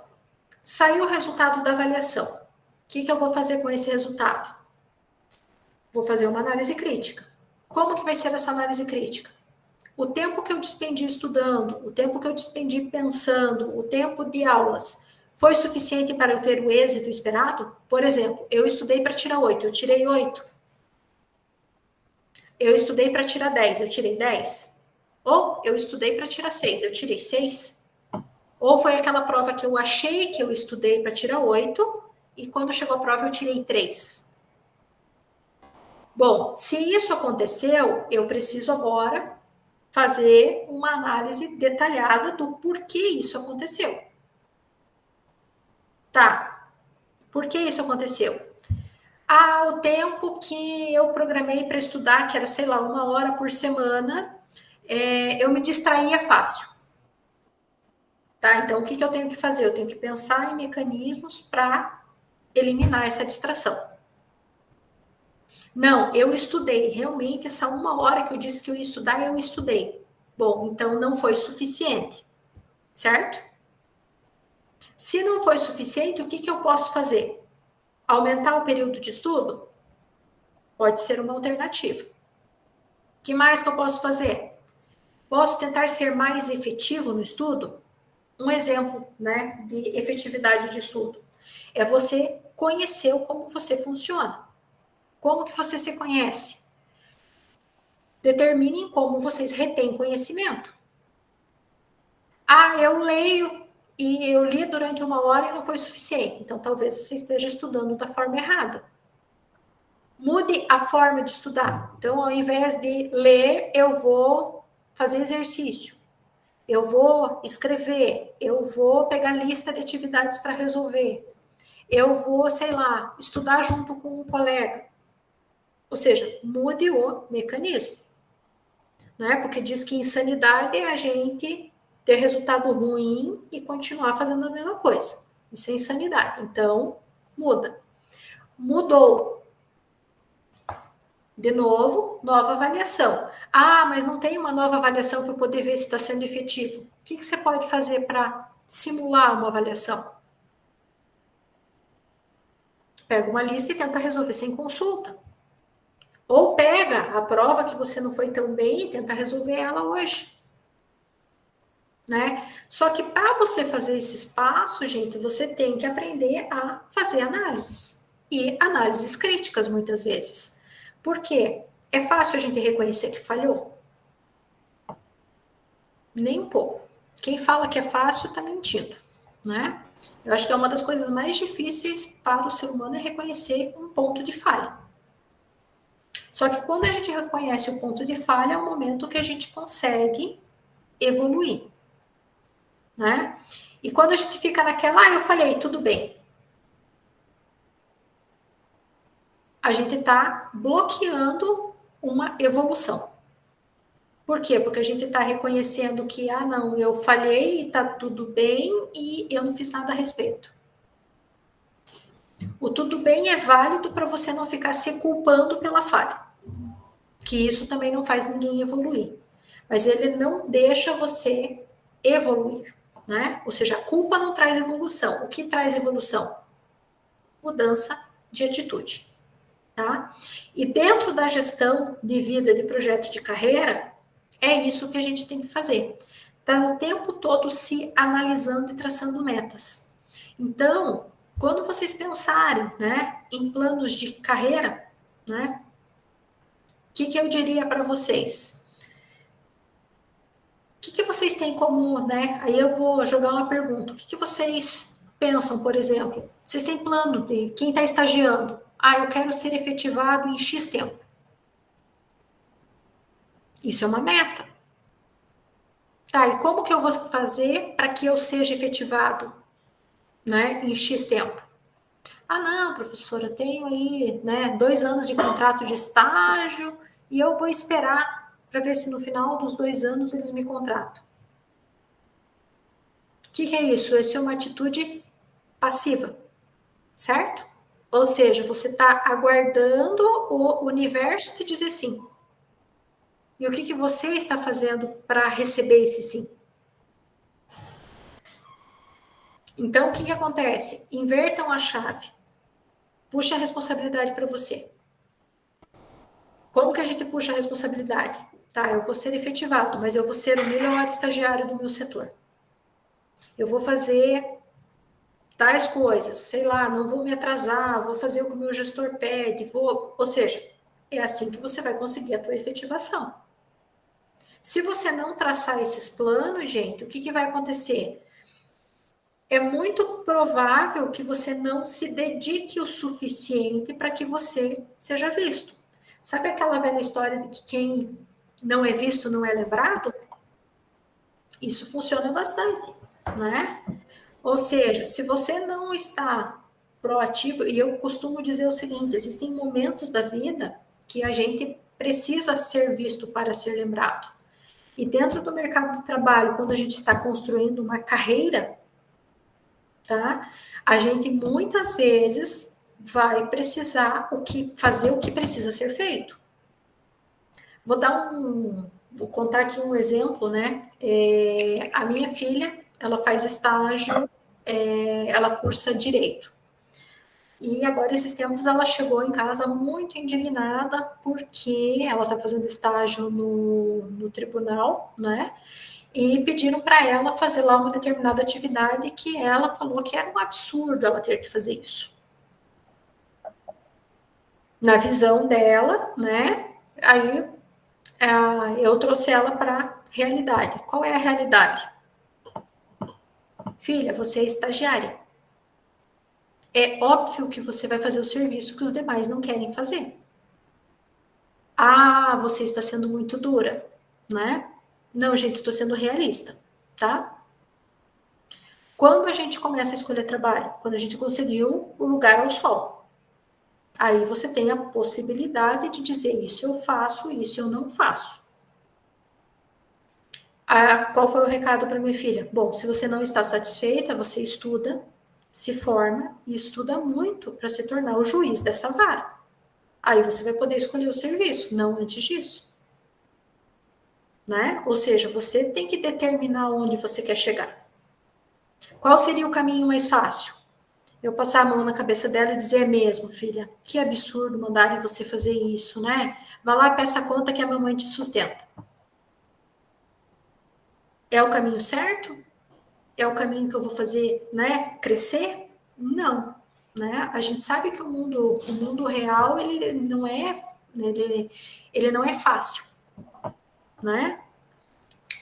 Saiu o resultado da avaliação. O que eu vou fazer com esse resultado? Vou fazer uma análise crítica. Como que vai ser essa análise crítica? O tempo que eu despendi estudando, o tempo que eu despendi pensando, o tempo de aulas, foi suficiente para eu ter o êxito esperado? Por exemplo, eu estudei para tirar 8, eu tirei 8. Eu estudei para tirar 10, eu tirei 10. Ou eu estudei para tirar 6, eu tirei 6. Ou foi aquela prova que eu achei que eu estudei para tirar 8 e quando chegou a prova eu tirei 3. Bom, se isso aconteceu, eu preciso agora fazer uma análise detalhada do porquê isso aconteceu. Tá, por que isso aconteceu? O tempo que eu programei para estudar, que era, sei lá, 1 hora por semana, eu me distraía fácil. Tá? Então, o que eu tenho que fazer? Eu tenho que pensar em mecanismos para eliminar essa distração. Não, eu estudei. Realmente, essa 1 hora que eu disse que eu ia estudar, eu estudei. Bom, então não foi suficiente. Certo? Se não foi suficiente, o que eu posso fazer? Aumentar o período de estudo? Pode ser uma alternativa. O que mais que eu posso fazer? Posso tentar ser mais efetivo no estudo? Um exemplo, né, de efetividade de estudo é você conhecer como você funciona. Como que você se conhece? Determinem como vocês retêm conhecimento. Eu leio e eu li durante 1 hora e não foi suficiente. Então, talvez você esteja estudando da forma errada. Mude a forma de estudar. Então, ao invés de ler, eu vou fazer exercício. Eu vou escrever. Eu vou pegar lista de atividades para resolver. Eu vou, sei lá, estudar junto com um colega. Ou seja, mude o mecanismo. Né? Porque diz que insanidade é a gente ter resultado ruim e continuar fazendo a mesma coisa. Isso é insanidade. Então, muda. Mudou. De novo, nova avaliação. Mas não tem uma nova avaliação para poder ver se está sendo efetivo. O que você pode fazer para simular uma avaliação? Pega uma lista e tenta resolver sem consulta. Ou pega a prova que você não foi tão bem e tenta resolver ela hoje. Né? Só que para você fazer esses passos, gente, você tem que aprender a fazer análises. E análises críticas, muitas vezes. Por quê? É fácil a gente reconhecer que falhou? Nem um pouco. Quem fala que é fácil está mentindo, né? Eu acho que é uma das coisas mais difíceis para o ser humano é reconhecer um ponto de falha. Só que quando a gente reconhece o ponto de falha, é o momento que a gente consegue evoluir, né? E quando a gente fica naquela, eu falhei, tudo bem. A gente está bloqueando uma evolução. Por quê? Porque a gente está reconhecendo que, não, eu falhei e está tudo bem e eu não fiz nada a respeito. O tudo bem é válido para você não ficar se culpando pela falha. Que isso também não faz ninguém evoluir. Mas ele não deixa você evoluir, né? Ou seja, a culpa não traz evolução. O que traz evolução? Mudança de atitude, tá? E dentro da gestão de vida, de projeto de carreira, é isso que a gente tem que fazer. Tá o tempo todo se analisando e traçando metas. Então, quando vocês pensarem, né, em planos de carreira, né, o que eu diria para vocês? O que vocês têm como, né? Aí eu vou jogar uma pergunta. O que vocês pensam, por exemplo? Vocês têm plano de quem está estagiando? Eu quero ser efetivado em X tempo. Isso é uma meta. Tá, e como que eu vou fazer para que eu seja efetivado, né, em X tempo? Não, professora, eu tenho aí, né, 2 anos de contrato de estágio e eu vou esperar para ver se no final dos 2 anos eles me contratam. O que é isso? Isso é uma atitude passiva, certo? Ou seja, você está aguardando o universo te dizer sim. E o que você está fazendo para receber esse sim? Então, o que acontece? Invertam a chave. Puxa a responsabilidade para você. Como que a gente puxa a responsabilidade? Tá, eu vou ser efetivado, mas eu vou ser o melhor estagiário do meu setor. Eu vou fazer tais coisas, sei lá, não vou me atrasar, vou fazer o que o meu gestor pede, ou seja, é assim que você vai conseguir a tua efetivação. Se você não traçar esses planos, gente, o que vai acontecer? É muito provável que você não se dedique o suficiente para que você seja visto. Sabe aquela velha história de que quem não é visto não é lembrado? Isso funciona bastante, né? Ou seja, se você não está proativo, e eu costumo dizer o seguinte: existem momentos da vida que a gente precisa ser visto para ser lembrado. E dentro do mercado de trabalho, quando a gente está construindo uma carreira, tá? A gente muitas vezes vai precisar fazer o que precisa ser feito. Vou contar aqui um exemplo, né? A minha filha, ela faz estágio, ela cursa direito. E agora, esses tempos, ela chegou em casa muito indignada porque ela está fazendo estágio no tribunal, né? E pediram para ela fazer lá uma determinada atividade que ela falou que era um absurdo ela ter que fazer isso. Na visão dela, né? Aí eu trouxe ela para a realidade. Qual é a realidade? Filha, você é estagiária. É óbvio que você vai fazer o serviço que os demais não querem fazer. Ah, você está sendo muito dura, né? Não, gente, eu estou sendo realista, tá? Quando a gente começa a escolher trabalho? Quando a gente conseguiu o lugar ao sol. Aí você tem a possibilidade de dizer isso eu faço, isso eu não faço. Qual foi o recado para minha filha? Bom, se você não está satisfeita, você estuda, se forma e estuda muito para se tornar o juiz dessa vara. Aí você vai poder escolher o serviço, não antes disso. Né? Ou seja, você tem que determinar onde você quer chegar. Qual seria o caminho mais fácil? Eu passar a mão na cabeça dela e dizer mesmo, filha, que absurdo mandarem você fazer isso, né? Vai lá, peça a conta que a mamãe te sustenta. É o caminho certo? É o caminho que eu vou fazer, né, crescer? Não, né? A gente sabe que o mundo real, ele não é fácil, né?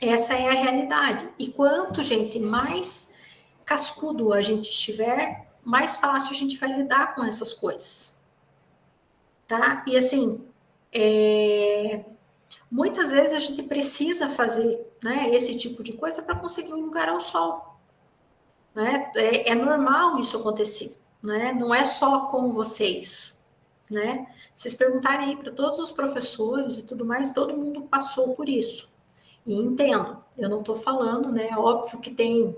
Essa é a realidade. E quanto, gente, mais cascudo a gente estiver, mais fácil a gente vai lidar com essas coisas, tá? E assim, muitas vezes a gente precisa fazer, né, esse tipo de coisa para conseguir um lugar ao sol, né? É normal isso acontecer, né? Não é só com vocês, né? Vocês perguntarem aí para todos os professores e tudo mais, todo mundo passou por isso. E entendo, eu não estou falando, né? Óbvio que tem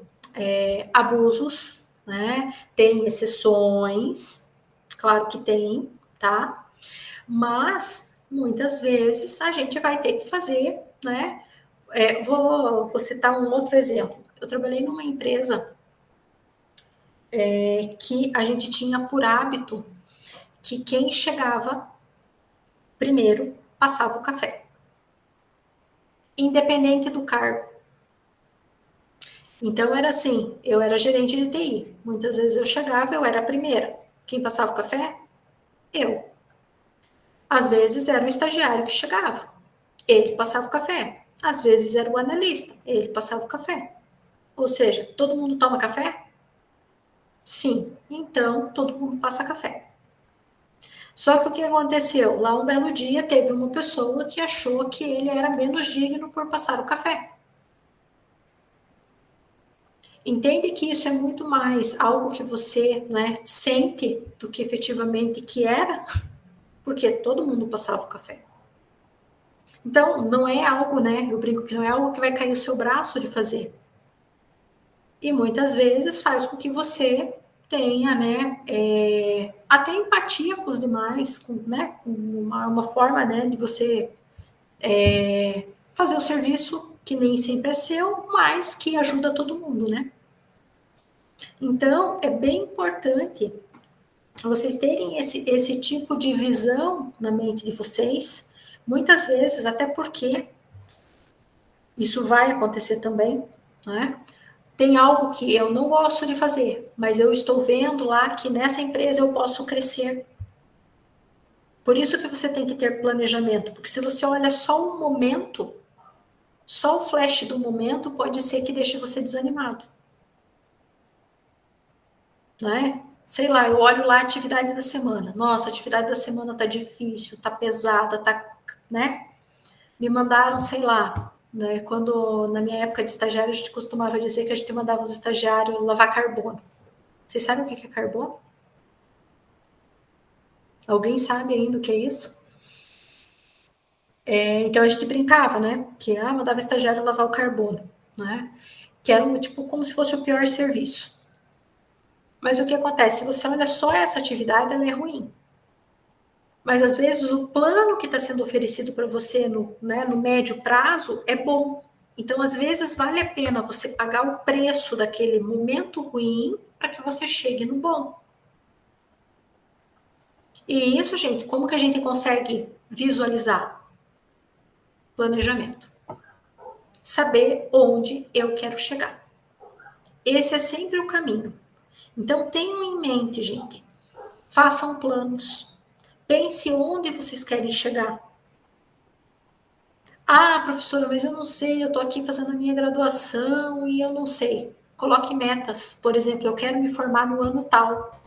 abusos, né? Tem exceções, claro que tem, tá? Mas muitas vezes a gente vai ter que fazer, né? Vou citar um outro exemplo. Eu trabalhei numa empresa que a gente tinha por hábito que quem chegava primeiro passava o café, independente do cargo. Então era assim, eu era gerente de TI. Muitas vezes eu chegava, eu era a primeira. Quem passava o café? Eu. Às vezes era o estagiário que chegava. Ele passava o café. Às vezes era o analista. Ele passava o café. Ou seja, todo mundo toma café? Sim. Então, todo mundo passa café. Só que o que aconteceu? Lá um belo dia teve uma pessoa que achou que ele era menos digno por passar o café. Entende que isso é muito mais algo que você, né, sente do que efetivamente que era, porque todo mundo passava o café. Então, não é algo, né, eu brinco que não é algo que vai cair o seu braço de fazer. E muitas vezes faz com que você tenha, né, até empatia com os demais, né, com uma forma, né, de você fazer o serviço que nem sempre é seu, mas que ajuda todo mundo, né? Então, é bem importante vocês terem esse tipo de visão na mente de vocês, Muitas vezes, até porque isso vai acontecer também, né? Tem algo que eu não gosto de fazer, mas eu estou vendo lá que nessa empresa eu posso crescer. Por isso que você tem que ter planejamento, porque se você olha só um momento, só o flash do momento pode ser que deixe você desanimado, né? Sei lá, eu olho lá a atividade da semana. Nossa, a atividade da semana tá difícil, tá pesada, tá, né? Me mandaram, sei lá, né? Quando na minha época de estagiário a gente costumava dizer que a gente mandava os estagiários lavar carbono. Vocês sabem o que é carbono? Alguém sabe ainda o que é isso? Então a gente brincava, né? Que mandava o estagiário lavar o carbono, né? Que era tipo como se fosse o pior serviço. Mas o que acontece? Se você olha só essa atividade, ela é ruim. Mas às vezes o plano que está sendo oferecido para você no médio prazo é bom. Então, às vezes, vale a pena você pagar o preço daquele momento ruim para que você chegue no bom. E isso, gente, como que a gente consegue visualizar? Planejamento. Saber onde eu quero chegar. Esse é sempre o caminho. Então, tenham em mente, gente. Façam planos. Pense onde vocês querem chegar. Professora, mas eu não sei, eu estou aqui fazendo a minha graduação e eu não sei. Coloque metas. Por exemplo, eu quero me formar no ano tal.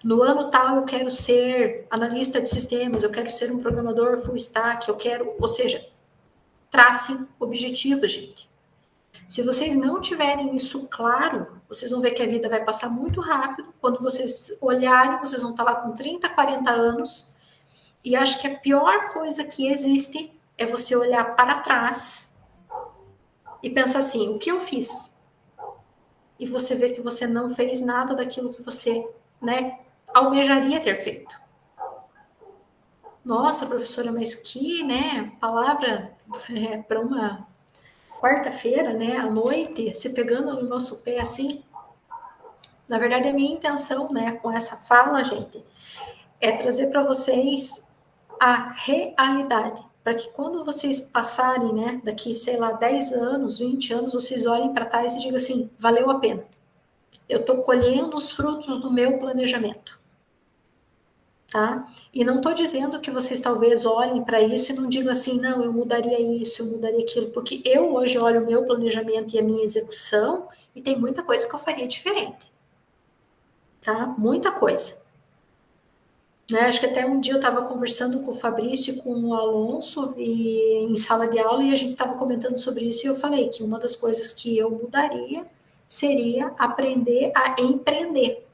No ano tal eu quero ser analista de sistemas, eu quero ser um programador full stack, ou seja, tracem objetivos, gente. Se vocês não tiverem isso claro, vocês vão ver que a vida vai passar muito rápido. Quando vocês olharem, vocês vão estar lá com 30, 40 anos. E acho que a pior coisa que existe é você olhar para trás e pensar assim, o que eu fiz? E você ver que você não fez nada daquilo que você, né, almejaria ter feito. Nossa, professora, mas que, né, palavra para uma quarta-feira, né, à noite, se pegando no nosso pé assim. Na verdade, a minha intenção, né, com essa fala, gente, é trazer para vocês a realidade, para que quando vocês passarem, né, daqui, sei lá, 10 anos, 20 anos, vocês olhem para trás e digam assim, valeu a pena. Eu estou colhendo os frutos do meu planejamento. Tá? E não estou dizendo que vocês talvez olhem para isso e não digam assim, não, eu mudaria isso, eu mudaria aquilo, porque eu hoje olho o meu planejamento e a minha execução e tem muita coisa que eu faria diferente. Tá? Muita coisa. Né? Acho que até um dia eu estava conversando com o Fabrício e com o Alonso em sala de aula e a gente estava comentando sobre isso e eu falei que uma das coisas que eu mudaria seria aprender a empreender.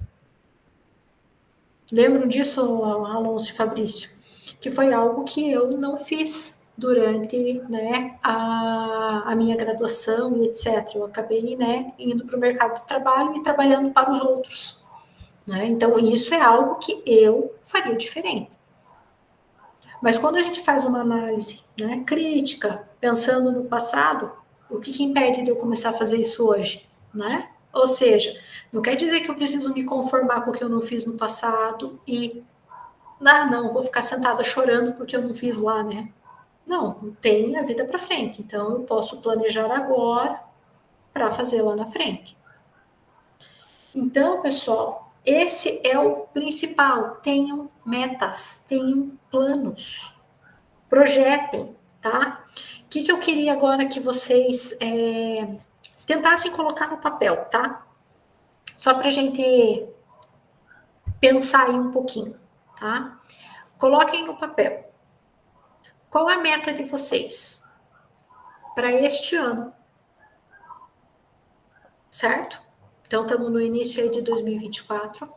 Lembram disso, Alonso e Fabrício? Que foi algo que eu não fiz durante, né, a minha graduação e etc. Eu acabei, né, indo para o mercado de trabalho e trabalhando para os outros. Né? Então, isso é algo que eu faria diferente. Mas quando a gente faz uma análise, né, crítica, pensando no passado, o que impede de eu começar a fazer isso hoje? Né? Ou seja, não quer dizer que eu preciso me conformar com o que eu não fiz no passado e não, vou ficar sentada chorando porque eu não fiz lá, né? Não, tem a vida para frente. Então eu posso planejar agora para fazer lá na frente. Então, pessoal, esse é o principal. Tenham metas, tenham planos, projetem, tá? O que eu queria agora que vocês tentassem colocar no papel, tá? Só para a gente pensar aí um pouquinho, tá? Coloquem no papel. Qual a meta de vocês para este ano? Certo? Então, estamos no início aí de 2024.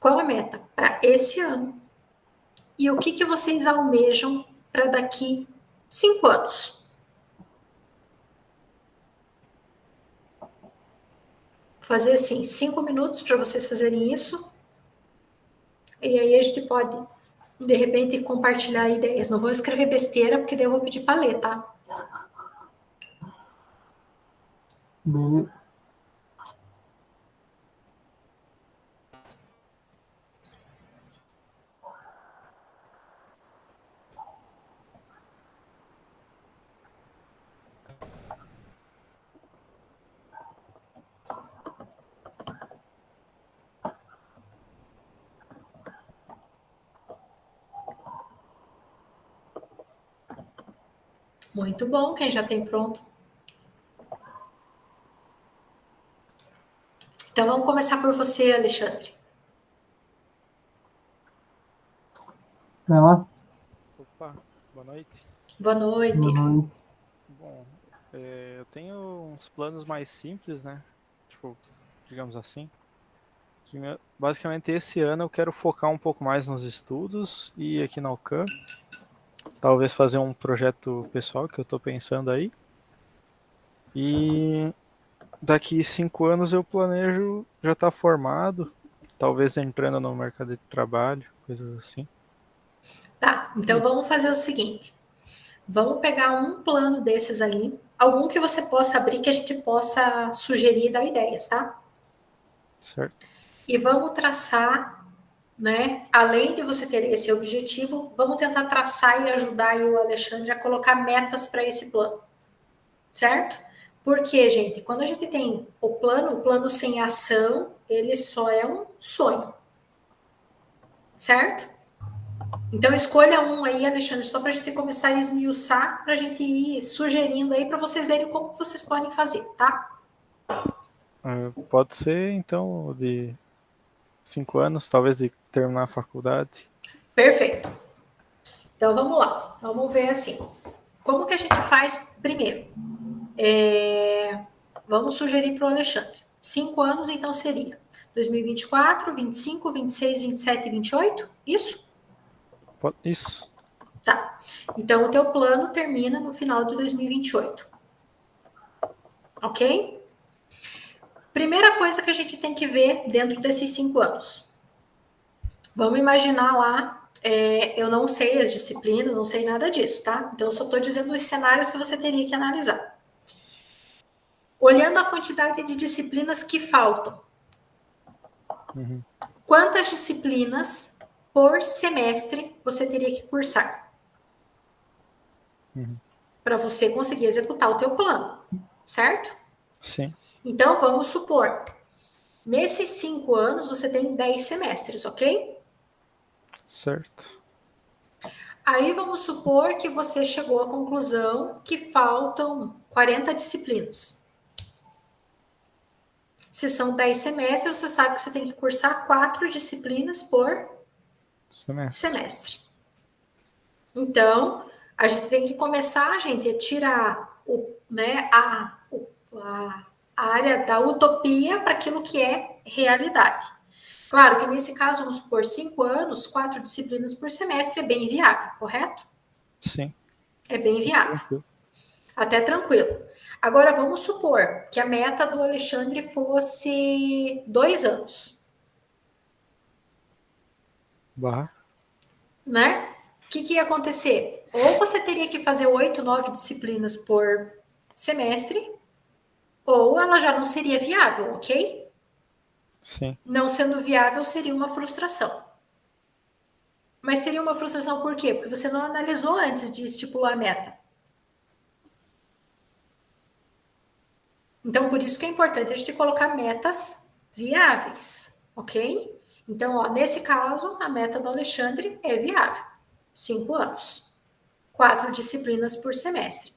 Qual a meta para esse ano? E o que vocês almejam para daqui 5 anos? Vou fazer assim, 5 minutos para vocês fazerem isso. E aí a gente pode, de repente, compartilhar ideias. Não vou escrever besteira, porque daí eu vou pedir para ler, tá? Beleza. Muito bom, quem já tem pronto. Então vamos começar por você, Alexandre. Vai lá. Opa, boa noite. Boa Boa noite. noite. Bom, eu tenho uns planos mais simples, né? Tipo, digamos assim, basicamente esse ano eu quero focar um pouco mais nos estudos e aqui na UCAM, talvez fazer um projeto pessoal que eu tô pensando aí. E daqui 5 anos eu planejo já estar formado, talvez entrando no mercado de trabalho, coisas assim. Tá, então vamos fazer o seguinte. Vamos pegar um plano desses aí, algum que você possa abrir, que a gente possa sugerir e dar ideias, tá? Certo? E vamos traçar, né? Além de você ter esse objetivo, vamos tentar traçar e ajudar o Alexandre a colocar metas para esse plano, certo? Porque, gente, quando a gente tem o plano sem ação, ele só é um sonho, certo? Então escolha um aí, Alexandre, só para a gente começar a esmiuçar, para a gente ir sugerindo aí para vocês verem como vocês podem fazer, tá? Pode ser então de 5 anos, talvez de terminar a faculdade. Perfeito. Então vamos lá, vamos ver assim. Como que a gente faz primeiro? Vamos sugerir para o Alexandre. 5 anos, então seria 2024, 25, 26, 27 e 28? Isso? Isso. Tá. Então o teu plano termina no final de 2028. Ok? Primeira coisa que a gente tem que ver dentro desses 5 anos. Vamos imaginar lá, eu não sei as disciplinas, não sei nada disso, tá? Então eu só estou dizendo os cenários que você teria que analisar. Olhando a quantidade de disciplinas que faltam, quantas disciplinas por semestre você teria que cursar? Para você conseguir executar o teu plano, certo? Sim. Então vamos supor, nesses 5 anos você tem 10 semestres, ok? Certo. Aí vamos supor que você chegou à conclusão que faltam 40 disciplinas. Se são 10 semestres, você sabe que você tem que cursar 4 disciplinas por semestre. Então, a gente tem que começar, gente, a tirar a área da utopia para aquilo que é realidade. Claro que nesse caso, vamos supor, 5 anos, 4 disciplinas por semestre é bem viável, correto? Sim. É bem viável. Tranquilo. Até tranquilo. Agora, vamos supor que a meta do Alexandre fosse 2 anos. Barra. Né? O que ia acontecer? Ou você teria que fazer 8, 9 disciplinas por semestre, ou ela já não seria viável, ok? Sim. Não sendo viável seria uma frustração. Mas seria uma frustração por quê? Porque você não analisou antes de estipular a meta. Então, por isso que é importante a gente colocar metas viáveis, ok? Então, ó, nesse caso, a meta do Alexandre é viável. 5 anos. 4 disciplinas por semestre.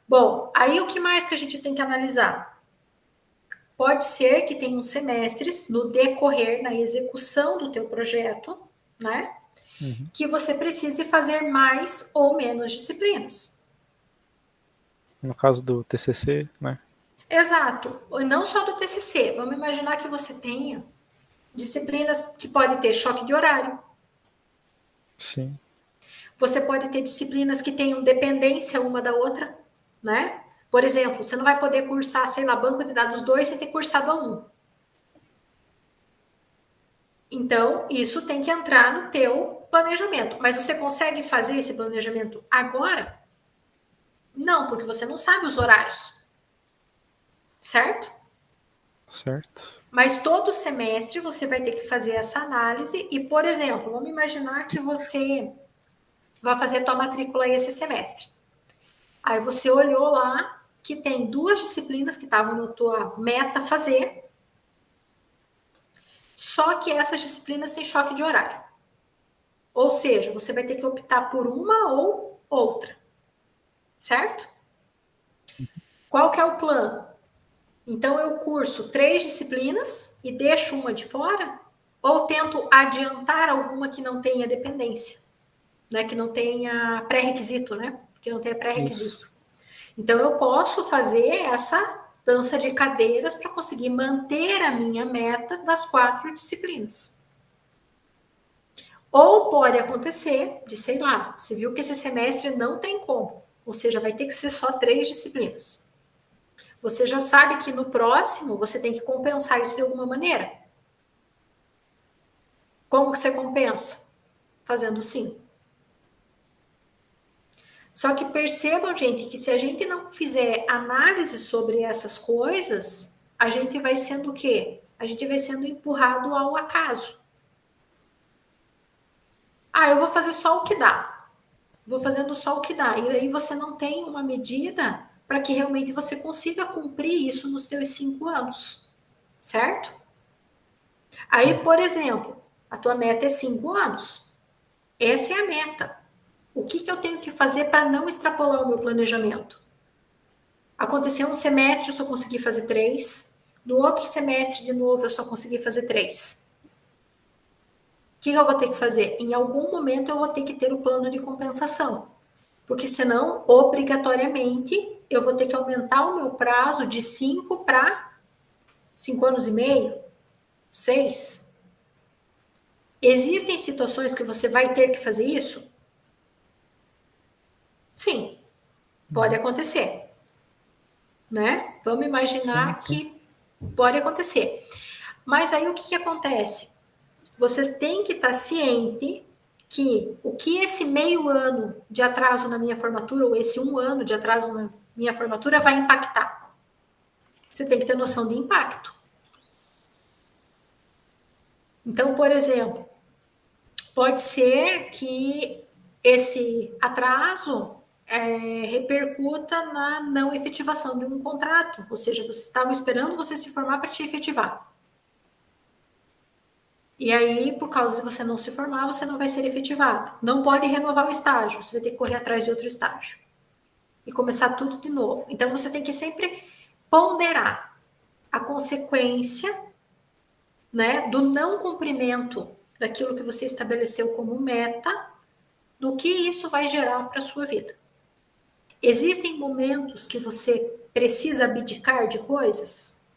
Bom, aí o que mais que a gente tem que analisar? Pode ser que tenham semestres no decorrer, na execução do teu projeto, né? Que você precise fazer mais ou menos disciplinas. No caso do TCC, né? Exato. E não só do TCC. Vamos imaginar que você tenha disciplinas que pode ter choque de horário. Sim. Você pode ter disciplinas que tenham dependência uma da outra, né? Por exemplo, você não vai poder cursar, sei lá, banco de dados 2 sem ter cursado a 1. Então, isso tem que entrar no teu planejamento. Mas você consegue fazer esse planejamento agora? Não, porque você não sabe os horários. Certo? Certo. Mas todo semestre você vai ter que fazer essa análise e, por exemplo, vamos imaginar que você vai fazer a tua matrícula esse semestre. Aí você olhou lá que tem 2 disciplinas que estavam na tua meta fazer, só que essas disciplinas têm choque de horário. Ou seja, você vai ter que optar por uma ou outra. certo? Qual que é o plano? Então, eu curso 3 disciplinas e deixo uma de fora? Ou tento adiantar alguma que não tenha dependência, né? Que não tenha pré-requisito, né? Que não tenha pré-requisito. Isso. Então, eu posso fazer essa dança de cadeiras para conseguir manter a minha meta das 4 disciplinas. Ou pode acontecer de, sei lá, você viu que esse semestre não tem como, ou seja, vai ter que ser só 3 disciplinas. Você já sabe que no próximo você tem que compensar isso de alguma maneira. Como que você compensa? Fazendo sim. Só que percebam, gente, que se a gente não fizer análise sobre essas coisas, a gente vai sendo o quê? A gente vai sendo empurrado ao acaso. Ah, eu vou fazer só o que dá. Vou fazendo só o que dá. E aí você não tem uma medida para que realmente você consiga cumprir isso nos seus 5 anos. Certo? Aí, por exemplo, a tua meta é 5 anos. Essa é a meta. O que eu tenho que fazer para não extrapolar o meu planejamento? Aconteceu um semestre, eu só consegui fazer 3. No outro semestre, de novo, eu só consegui fazer 3. O que eu vou ter que fazer? Em algum momento, eu vou ter que ter o plano de compensação. Porque senão, obrigatoriamente, eu vou ter que aumentar o meu prazo de 5 para 5 anos e meio, 6. Existem situações que você vai ter que fazer isso? Sim, pode acontecer, né? Vamos imaginar que pode acontecer. Mas aí o que acontece? Vocês têm que estar ciente que o que esse meio ano de atraso na minha formatura, ou esse 1 ano de atraso na minha formatura vai impactar. Você tem que ter noção de impacto. Então, por exemplo, pode ser que esse atraso repercuta na não efetivação de um contrato, ou seja, vocês estavam esperando você se formar para te efetivar. E aí, por causa de você não se formar, você não vai ser efetivado. Não pode renovar o estágio, você vai ter que correr atrás de outro estágio. E começar tudo de novo. Então, você tem que sempre ponderar a consequência, né, do não cumprimento daquilo que você estabeleceu como meta, do que isso vai gerar para a sua vida. Existem momentos que você precisa abdicar de coisas?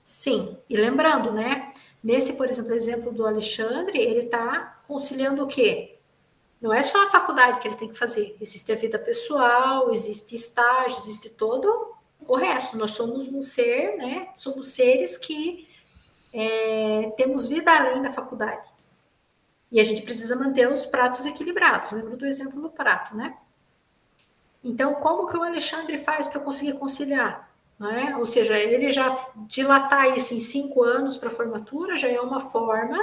Sim. E lembrando, né? Nesse, por exemplo do Alexandre, ele está conciliando o quê? Não é só a faculdade que ele tem que fazer. Existe a vida pessoal, existe estágio, existe todo o resto. Nós somos um ser, né? Somos seres que temos vida além da faculdade. E a gente precisa manter os pratos equilibrados. Lembra do exemplo do prato, né? Então, como que o Alexandre faz para conseguir conciliar? Né? Ou seja, ele já dilatar isso em 5 anos para a formatura já é uma forma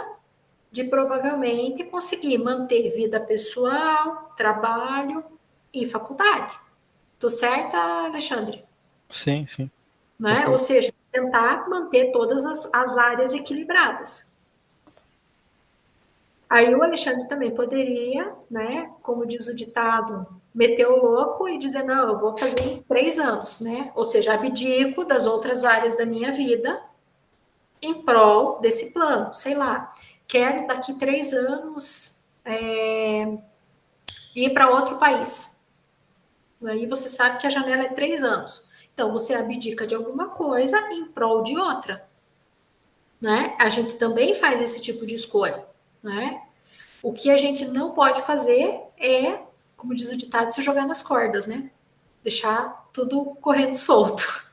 de provavelmente conseguir manter vida pessoal, trabalho e faculdade. Tô certa, Alexandre? Sim, sim. Né? Ou seja, tentar manter todas as áreas equilibradas. Aí o Alexandre também poderia, né, como diz o ditado, meter o louco e dizer, não, eu vou fazer em 3 anos, né? Ou seja, abdico das outras áreas da minha vida em prol desse plano. Sei lá, quero daqui 3 anos ir para outro país. Aí você sabe que a janela é 3 anos. Então, você abdica de alguma coisa em prol de outra. Né? A gente também faz esse tipo de escolha, né? O que a gente não pode fazer é, como diz o ditado, se jogar nas cordas, né? Deixar tudo correndo solto.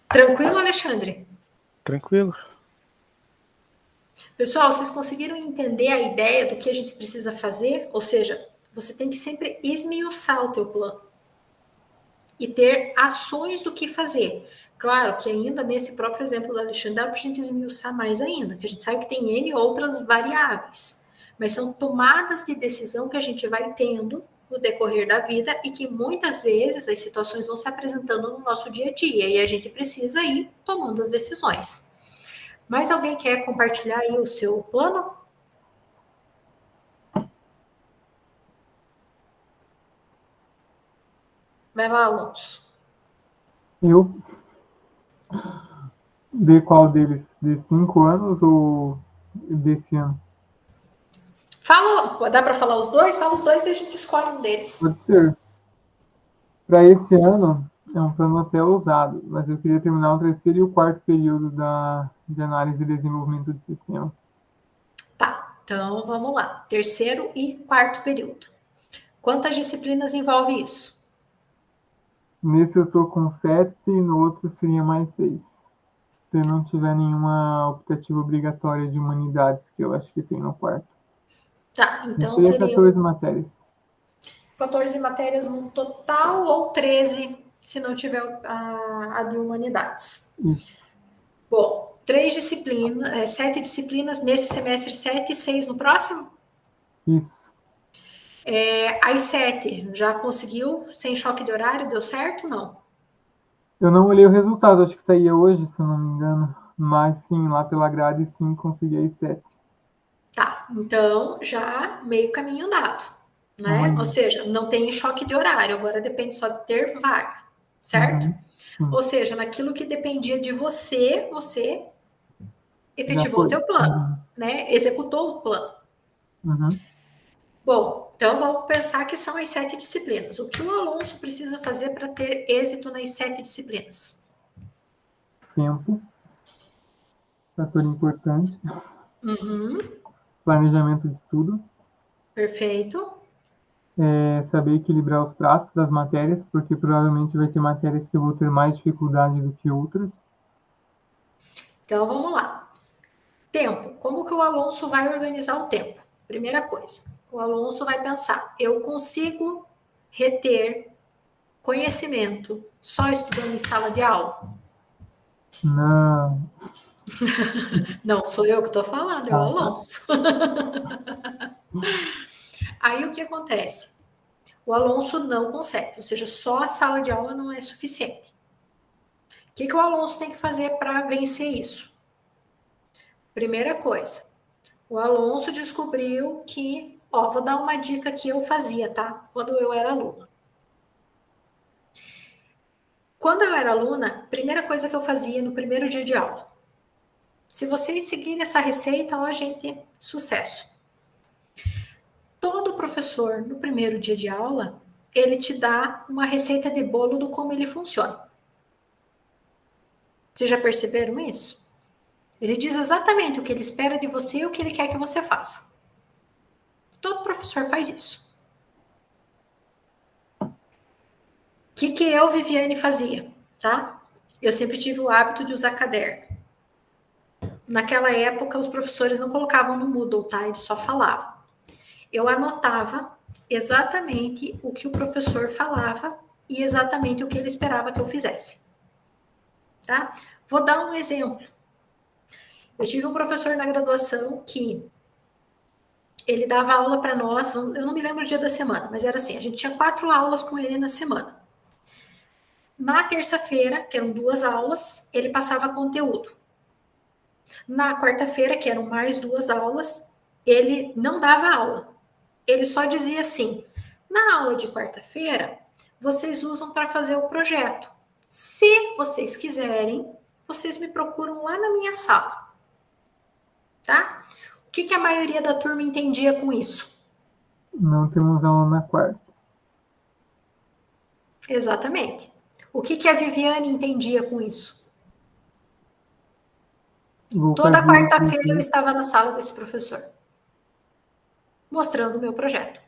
Tranquilo, Alexandre? Tranquilo. Pessoal, vocês conseguiram entender a ideia do que a gente precisa fazer? Ou seja, você tem que sempre esmiuçar o teu plano e ter ações do que fazer. Claro que ainda nesse próprio exemplo do Alexandre, dá para a gente esmiuçar mais ainda, que a gente sabe que tem N outras variáveis, mas são tomadas de decisão que a gente vai tendo no decorrer da vida e que muitas vezes as situações vão se apresentando no nosso dia a dia e a gente precisa ir tomando as decisões. Mas alguém quer compartilhar aí o seu plano? Vai lá, Alonso. Eu, de qual deles? De 5 anos ou desse ano? Fala, dá para falar os dois? Fala os dois e a gente escolhe um deles. Pode ser. Para esse ano, é um plano até ousado, mas eu queria terminar o terceiro e o quarto período de análise e desenvolvimento de sistemas. Tá, então vamos lá. Terceiro e quarto período. Quantas disciplinas envolve isso? Nesse eu estou com 7 e no outro seria mais 6. Se não tiver nenhuma optativa obrigatória de humanidades, que eu acho que tem no quarto. Tá, Não então seria seriam 14 matérias. 14 matérias no total ou 13 se não tiver a de humanidades. Isso. Bom, 7 disciplinas nesse semestre, 7 e 6 no próximo? Isso. As 7, já conseguiu sem choque de horário? Deu certo ou não? Eu não olhei o resultado, acho que saía hoje, se eu não me engano. Mas sim, lá pela grade, sim, consegui as 7. Tá, então já meio caminho andado, né? Ou Olha. seja, não tem choque de horário, agora depende só de ter vaga, certo? Uhum. Sim. Ou seja, naquilo que dependia de você, você Já efetivou o foi. teu plano, Uhum. né? Executou o plano. Uhum. Bom, então vamos pensar que são as 7 disciplinas. O que o Alonso precisa fazer para ter êxito nas 7 disciplinas? Tempo, fator importante. Uhum, Planejamento de estudo. perfeito. Saber equilibrar os pratos das matérias, porque provavelmente vai ter matérias que eu vou ter mais dificuldade do que outras. Então vamos lá. Tempo. Como que o Alonso vai organizar o tempo? Primeira coisa, o Alonso vai pensar: eu consigo reter conhecimento só estudando em sala de aula? Não. Não, sou eu que estou falando, é o Ah, tá. Alonso. Aí o que acontece? O Alonso não consegue, ou seja, só a sala de aula não é suficiente. O que o Alonso tem que fazer para vencer isso? Primeira coisa, o Alonso descobriu que, vou dar uma dica que eu fazia, tá? Quando eu era aluna. Quando eu era aluna, primeira coisa que eu fazia no primeiro dia de aula. Se vocês seguirem essa receita, ó, gente, sucesso. Todo professor, no primeiro dia de aula, ele te dá uma receita de bolo do como ele funciona. Vocês já perceberam isso? Ele diz exatamente o que ele espera de você e o que ele quer que você faça. Todo professor faz isso. O que eu, Viviane, fazia, tá? Eu sempre tive o hábito de usar caderno. Naquela época, os professores não colocavam no Moodle, tá? Eles só falavam. Eu anotava exatamente o que o professor falava e exatamente o que ele esperava que eu fizesse. Tá? Vou dar um exemplo. Eu tive um professor na graduação que ele dava aula para nós, eu não me lembro o dia da semana, mas era assim, a gente tinha 4 aulas com ele na semana. Na terça-feira, que eram 2 aulas, ele passava conteúdo. Na quarta-feira, que eram mais 2 aulas, ele não dava aula. Ele só dizia assim: na aula de quarta-feira, vocês usam para fazer o projeto. Se vocês quiserem, vocês me procuram lá na minha sala. Tá? O que a maioria da turma entendia com isso? Não temos aula na quarta. Exatamente. O que a Viviane entendia com isso? Vou Toda fazer o quarta-feira eu projeto. estava na sala desse professor, mostrando o meu projeto.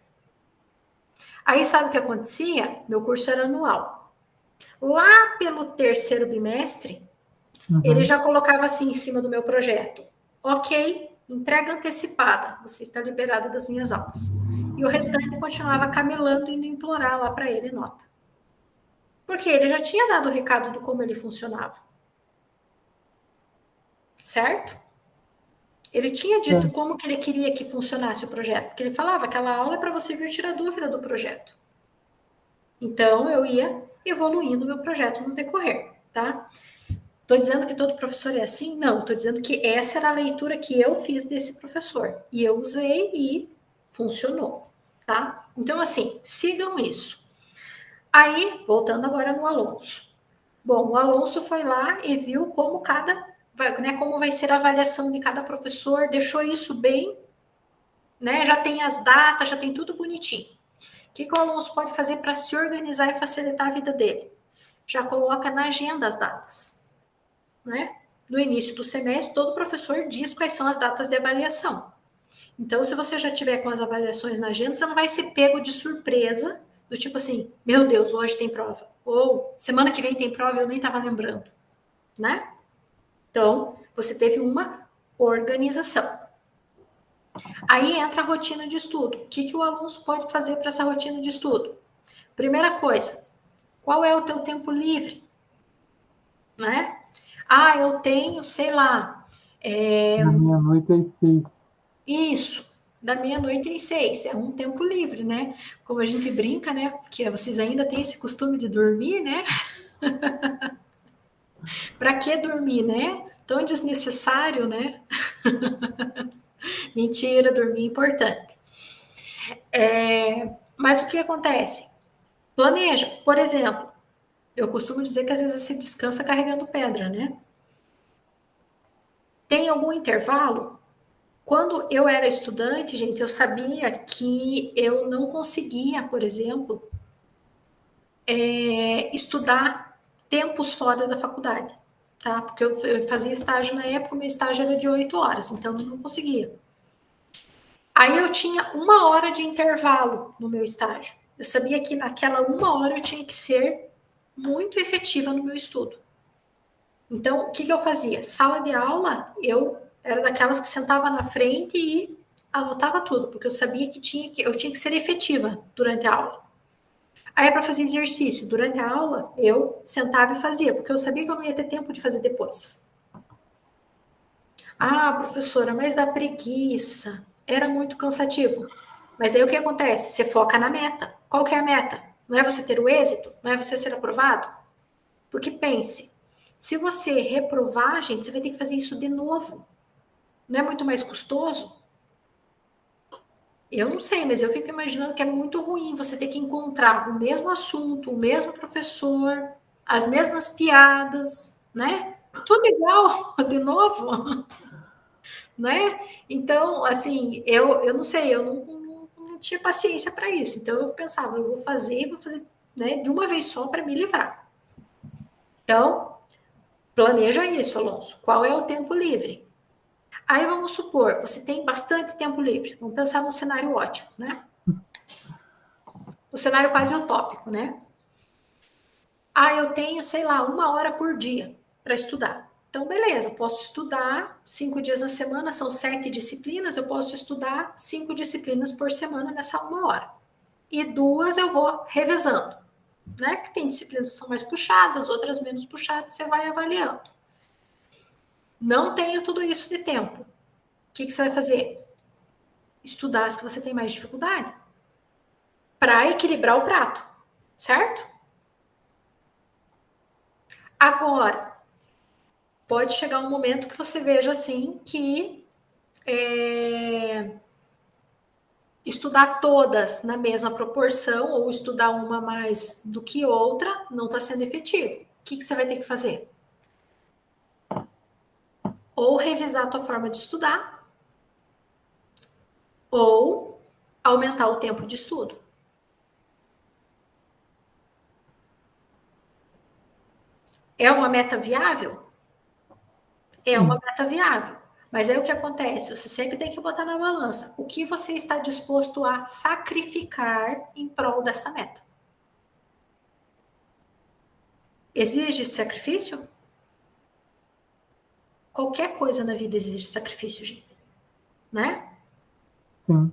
Aí sabe o que acontecia? Meu curso era anual. Lá pelo terceiro bimestre, ele já colocava assim em cima do meu projeto: ok, entrega antecipada, você está liberado das minhas aulas. E o restante continuava camelando e indo implorar lá para ele nota. Porque ele já tinha dado o recado do como ele funcionava. Certo? Ele tinha dito como que ele queria que funcionasse o projeto, porque ele falava: aquela aula é para você vir tirar dúvida do projeto. Então eu ia evoluindo o meu projeto no decorrer, tá? Estou dizendo que todo professor é assim? Não, estou dizendo que essa era a leitura que eu fiz desse professor. E eu usei e funcionou, tá? Então, assim, sigam isso. Aí, voltando agora no Alonso. Bom, o Alonso foi lá e viu como como vai ser a avaliação de cada professor, deixou isso bem, né? Já tem as datas, já tem tudo bonitinho. O que o Alonso pode fazer para se organizar e facilitar a vida dele? Já coloca na agenda as datas, né? No início do semestre, todo professor diz quais são as datas de avaliação. Então, se você já tiver com as avaliações na agenda, você não vai ser pego de surpresa, do tipo assim, meu Deus, hoje tem prova. Ou semana que vem tem prova e eu nem estava lembrando, né? Então, você teve uma organização. Aí entra a rotina de estudo. O que o aluno pode fazer para essa rotina de estudo? Primeira coisa, qual é o teu tempo livre? Né? Ah, eu tenho, sei lá... Da meia-noite às 6. Isso, da meia-noite às 6. É um tempo livre, né? Como a gente brinca, né? Porque vocês ainda têm esse costume de dormir, né? Para que dormir, né? Tão desnecessário, né? Mentira, dormir é importante. Mas o que acontece? Planeja. Por exemplo, eu costumo dizer que às vezes você descansa carregando pedra, né? Tem algum intervalo? Quando eu era estudante, gente, eu sabia que eu não conseguia, por exemplo, estudar tempos fora da faculdade, tá? Porque eu fazia estágio na época, o meu estágio era de 8 horas, então eu não conseguia. Aí eu tinha 1 hora de intervalo no meu estágio. Eu sabia que naquela 1 hora eu tinha que ser muito efetiva no meu estudo. Então, o que eu fazia? Sala de aula, eu era daquelas que sentava na frente e anotava tudo, porque eu sabia que eu tinha que ser efetiva durante a aula. Aí, para fazer exercício, durante a aula, eu sentava e fazia, porque eu sabia que eu não ia ter tempo de fazer depois. Ah, professora, mas dá preguiça. Era muito cansativo. Mas aí o que acontece? Você foca na meta. Qual que é a meta? Não é você ter o êxito? Não é você ser aprovado? Porque pense, se você reprovar, gente, você vai ter que fazer isso de novo. Não é muito mais custoso? Eu não sei, mas eu fico imaginando que é muito ruim você ter que encontrar o mesmo assunto, o mesmo professor, as mesmas piadas, né? Tudo igual, de novo, né? Então, assim, eu não sei, eu não tinha paciência para isso. Então, eu pensava, eu vou fazer, né, de uma vez só para me livrar. Então, planeja isso, Alonso. Qual é o tempo livre? Aí vamos supor, você tem bastante tempo livre. Vamos pensar num cenário ótimo, né? Um cenário quase utópico, né? Ah, eu tenho, sei lá, 1 hora por dia para estudar. Então, beleza, posso estudar 5 dias na semana, são 7 disciplinas, eu posso estudar 5 disciplinas por semana nessa 1 hora. E 2 eu vou revezando, né? Que tem disciplinas que são mais puxadas, outras menos puxadas, você vai avaliando. Não tenho tudo isso de tempo. O que você vai fazer? Estudar as que você tem mais dificuldade. Para equilibrar o prato, certo? Agora, pode chegar um momento que você veja assim que estudar todas na mesma proporção ou estudar uma mais do que outra não está sendo efetivo. O que você vai ter que fazer? Ou revisar a tua forma de estudar, ou aumentar o tempo de estudo. É uma meta viável? É uma meta viável. Mas aí o que acontece? Você sempre tem que botar na balança o que você está disposto a sacrificar em prol dessa meta. Exige sacrifício? Qualquer coisa na vida exige sacrifício, gente. Né? Sim.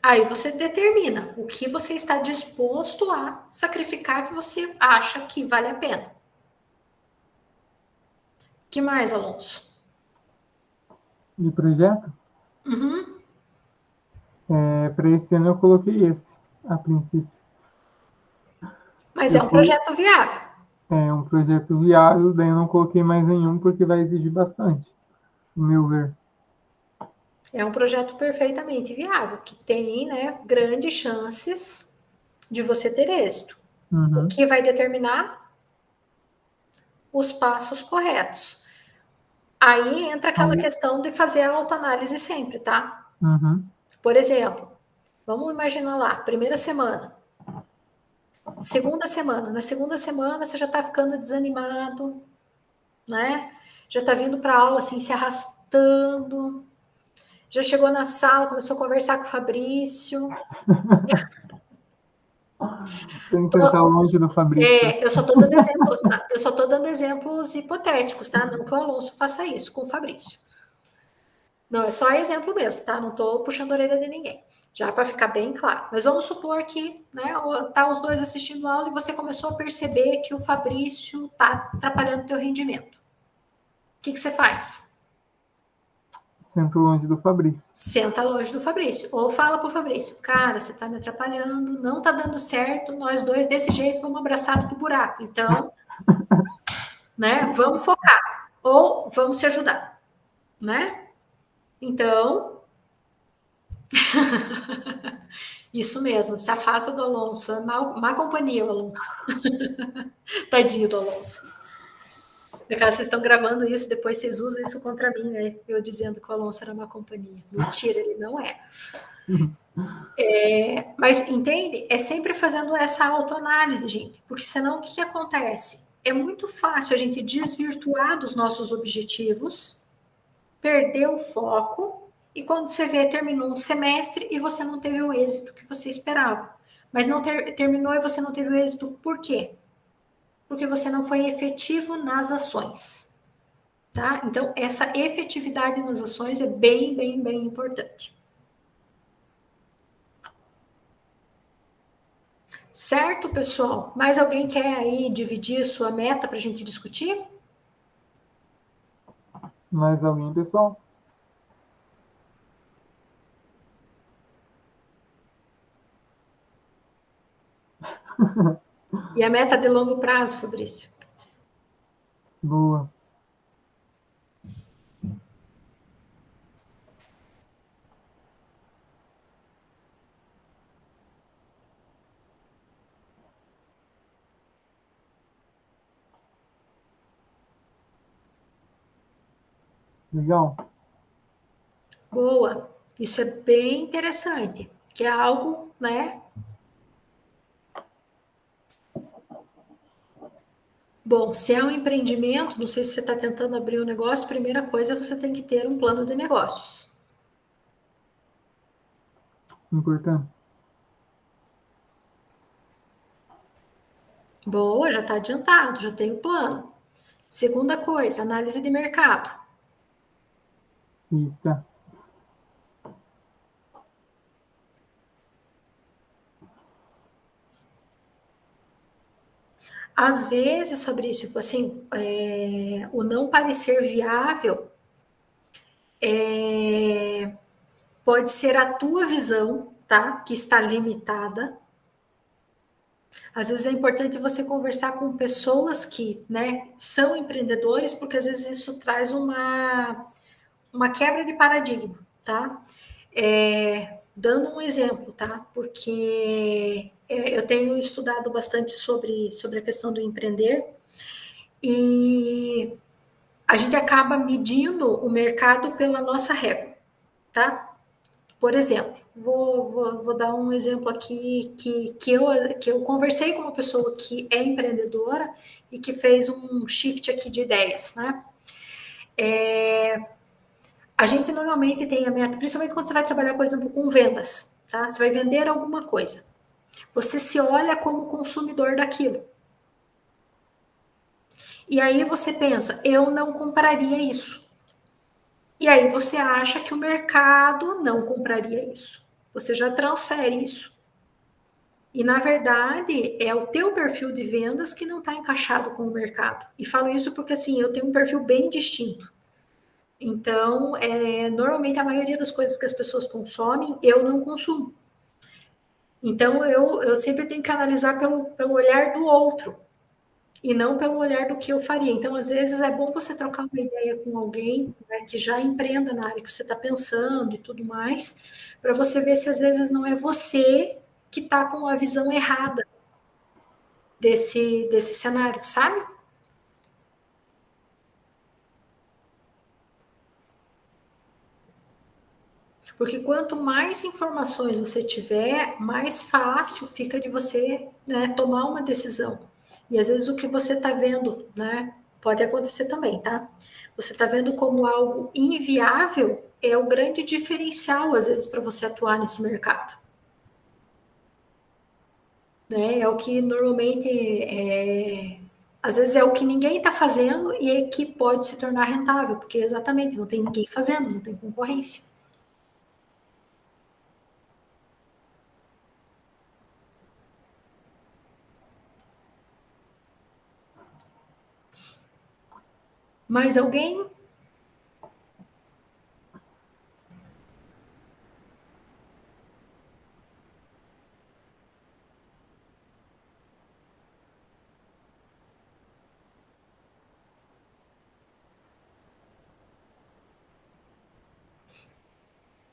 Aí você determina o que você está disposto a sacrificar que você acha que vale a pena. O que mais, Alonso? De projeto? Uhum. Para esse ano eu coloquei esse, a princípio. Mas é um projeto viável. É um projeto viável, daí eu não coloquei mais nenhum porque vai exigir bastante, no meu ver. É um projeto perfeitamente viável, que tem, né, grandes chances de você ter êxito. Uhum. O que vai determinar os passos corretos. Aí entra aquela questão de fazer a autoanálise sempre, tá? Uhum. Por exemplo, vamos imaginar lá, primeira semana. Segunda semana. Na segunda semana você já tá ficando desanimado, né? Já tá vindo pra aula assim, se arrastando. Já chegou na sala, começou a conversar com o Fabrício. Tem que sentar longe do Fabrício. Eu só tô dando exemplo, eu só tô dando exemplos hipotéticos, tá? Não que o Alonso faça isso com o Fabrício. Não, é só exemplo mesmo, tá? Não tô puxando a orelha de ninguém. Já para ficar bem claro. Mas vamos supor que, né, tá os dois assistindo a aula e você começou a perceber que o Fabrício tá atrapalhando o teu rendimento. O que você faz? Sento longe do Fabrício. Senta longe do Fabrício. Ou fala pro Fabrício, cara, você tá me atrapalhando, não tá dando certo, nós dois desse jeito vamos abraçados pro buraco. Então, né, vamos focar. Ou vamos se ajudar, né? Então, isso mesmo, se afasta do Alonso. É má companhia o Alonso. Tadinho do Alonso. Daquela, vocês estão gravando isso, depois vocês usam isso contra mim, né? Eu dizendo que o Alonso era má companhia. Mentira, ele não é. Mas entende? É sempre fazendo essa autoanálise, gente. Porque senão o que acontece? É muito fácil a gente desvirtuar dos nossos objetivos, perder o foco, e quando você vê, terminou um semestre e você não teve o êxito que você esperava. Mas não terminou e você não teve o êxito por quê? Porque você não foi efetivo nas ações. Tá? Então, essa efetividade nas ações é bem, bem, bem importante. Certo, pessoal? Mais alguém quer aí dividir sua meta para a gente discutir? Mais alguém, pessoal? E a meta de longo prazo, Fabrício? Boa. Legal. Boa. Isso é bem interessante, que é algo, né? Bom, se é um empreendimento, não sei se você está tentando abrir um negócio, primeira coisa você tem que ter um plano de negócios. Importante. Boa, já está adiantado, já tem o plano. Segunda coisa, análise de mercado. Eita. Às vezes, Fabrício, assim, o não parecer viável pode ser a tua visão, tá? Que está limitada. Às vezes é importante você conversar com pessoas que, né, são empreendedores, porque às vezes isso traz uma quebra de paradigma, tá? Dando um exemplo, tá? Porque eu tenho estudado bastante sobre a questão do empreender e a gente acaba medindo o mercado pela nossa régua, tá? Por exemplo, vou dar um exemplo aqui que eu conversei com uma pessoa que é empreendedora e que fez um shift aqui de ideias, né? A gente normalmente tem a meta, principalmente quando você vai trabalhar, por exemplo, com vendas, tá? Você vai vender alguma coisa. Você se olha como consumidor daquilo. E aí você pensa, eu não compraria isso. E aí você acha que o mercado não compraria isso. Você já transfere isso. E, na verdade, é o teu perfil de vendas que não está encaixado com o mercado. E falo isso porque, assim, eu tenho um perfil bem distinto. Então, normalmente, a maioria das coisas que as pessoas consomem, eu não consumo. Então, eu sempre tenho que analisar pelo olhar do outro e não pelo olhar do que eu faria. Então, às vezes, é bom você trocar uma ideia com alguém, né, que já empreenda na área que você está pensando e tudo mais, para você ver se, às vezes, não é você que está com a visão errada desse cenário, sabe? Porque quanto mais informações você tiver, mais fácil fica de você, né, tomar uma decisão. E às vezes o que você está vendo, né, pode acontecer também, tá? Você está vendo como algo inviável, é o grande diferencial, às vezes, para você atuar nesse mercado. Né? É o que normalmente, às vezes é o que ninguém está fazendo e é que pode se tornar rentável, porque exatamente não tem ninguém fazendo, não tem concorrência. Mais alguém?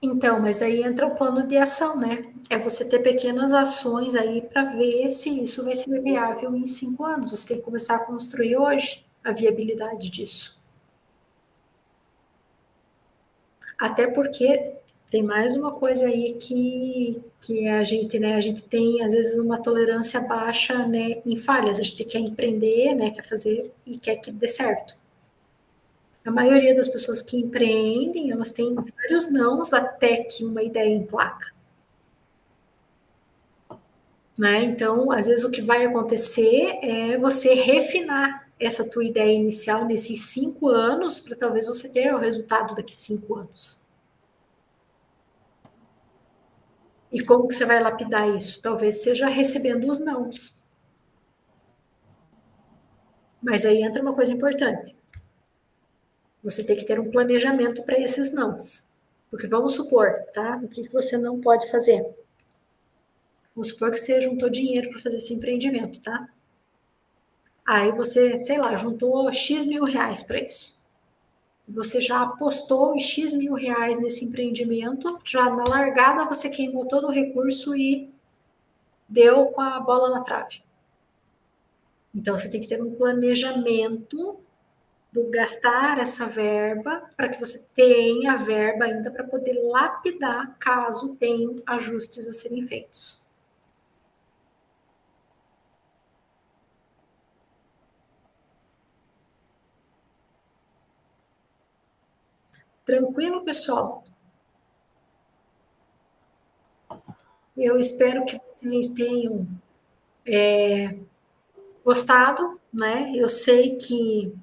Então, mas aí entra o plano de ação, né? É você ter pequenas ações aí para ver se isso vai ser viável em 5 anos. Você tem que começar a construir hoje a viabilidade disso. Até porque tem mais uma coisa aí que a gente, né, a gente tem às vezes uma tolerância baixa, né, em falhas. A gente quer empreender, né, quer fazer e quer que dê certo. A maioria das pessoas que empreendem, elas têm vários nãos até que uma ideia emplaca. Né? Então, às vezes o que vai acontecer é você refinar essa tua ideia inicial nesses 5 anos para talvez você ter o resultado daqui 5 anos. E como que você vai lapidar isso? Talvez seja recebendo os nãos. Mas aí entra uma coisa importante. Você tem que ter um planejamento para esses nãos. Porque vamos supor, tá? O que você não pode fazer? Vamos supor que você juntou dinheiro para fazer esse empreendimento, tá? Aí você, sei lá, juntou X mil reais para isso. Você já apostou os X mil reais nesse empreendimento, já na largada você queimou todo o recurso e deu com a bola na trave. Então você tem que ter um planejamento do gastar essa verba para que você tenha verba ainda para poder lapidar caso tenham ajustes a serem feitos. Tranquilo, pessoal? Eu espero que vocês tenham gostado, né? Eu sei que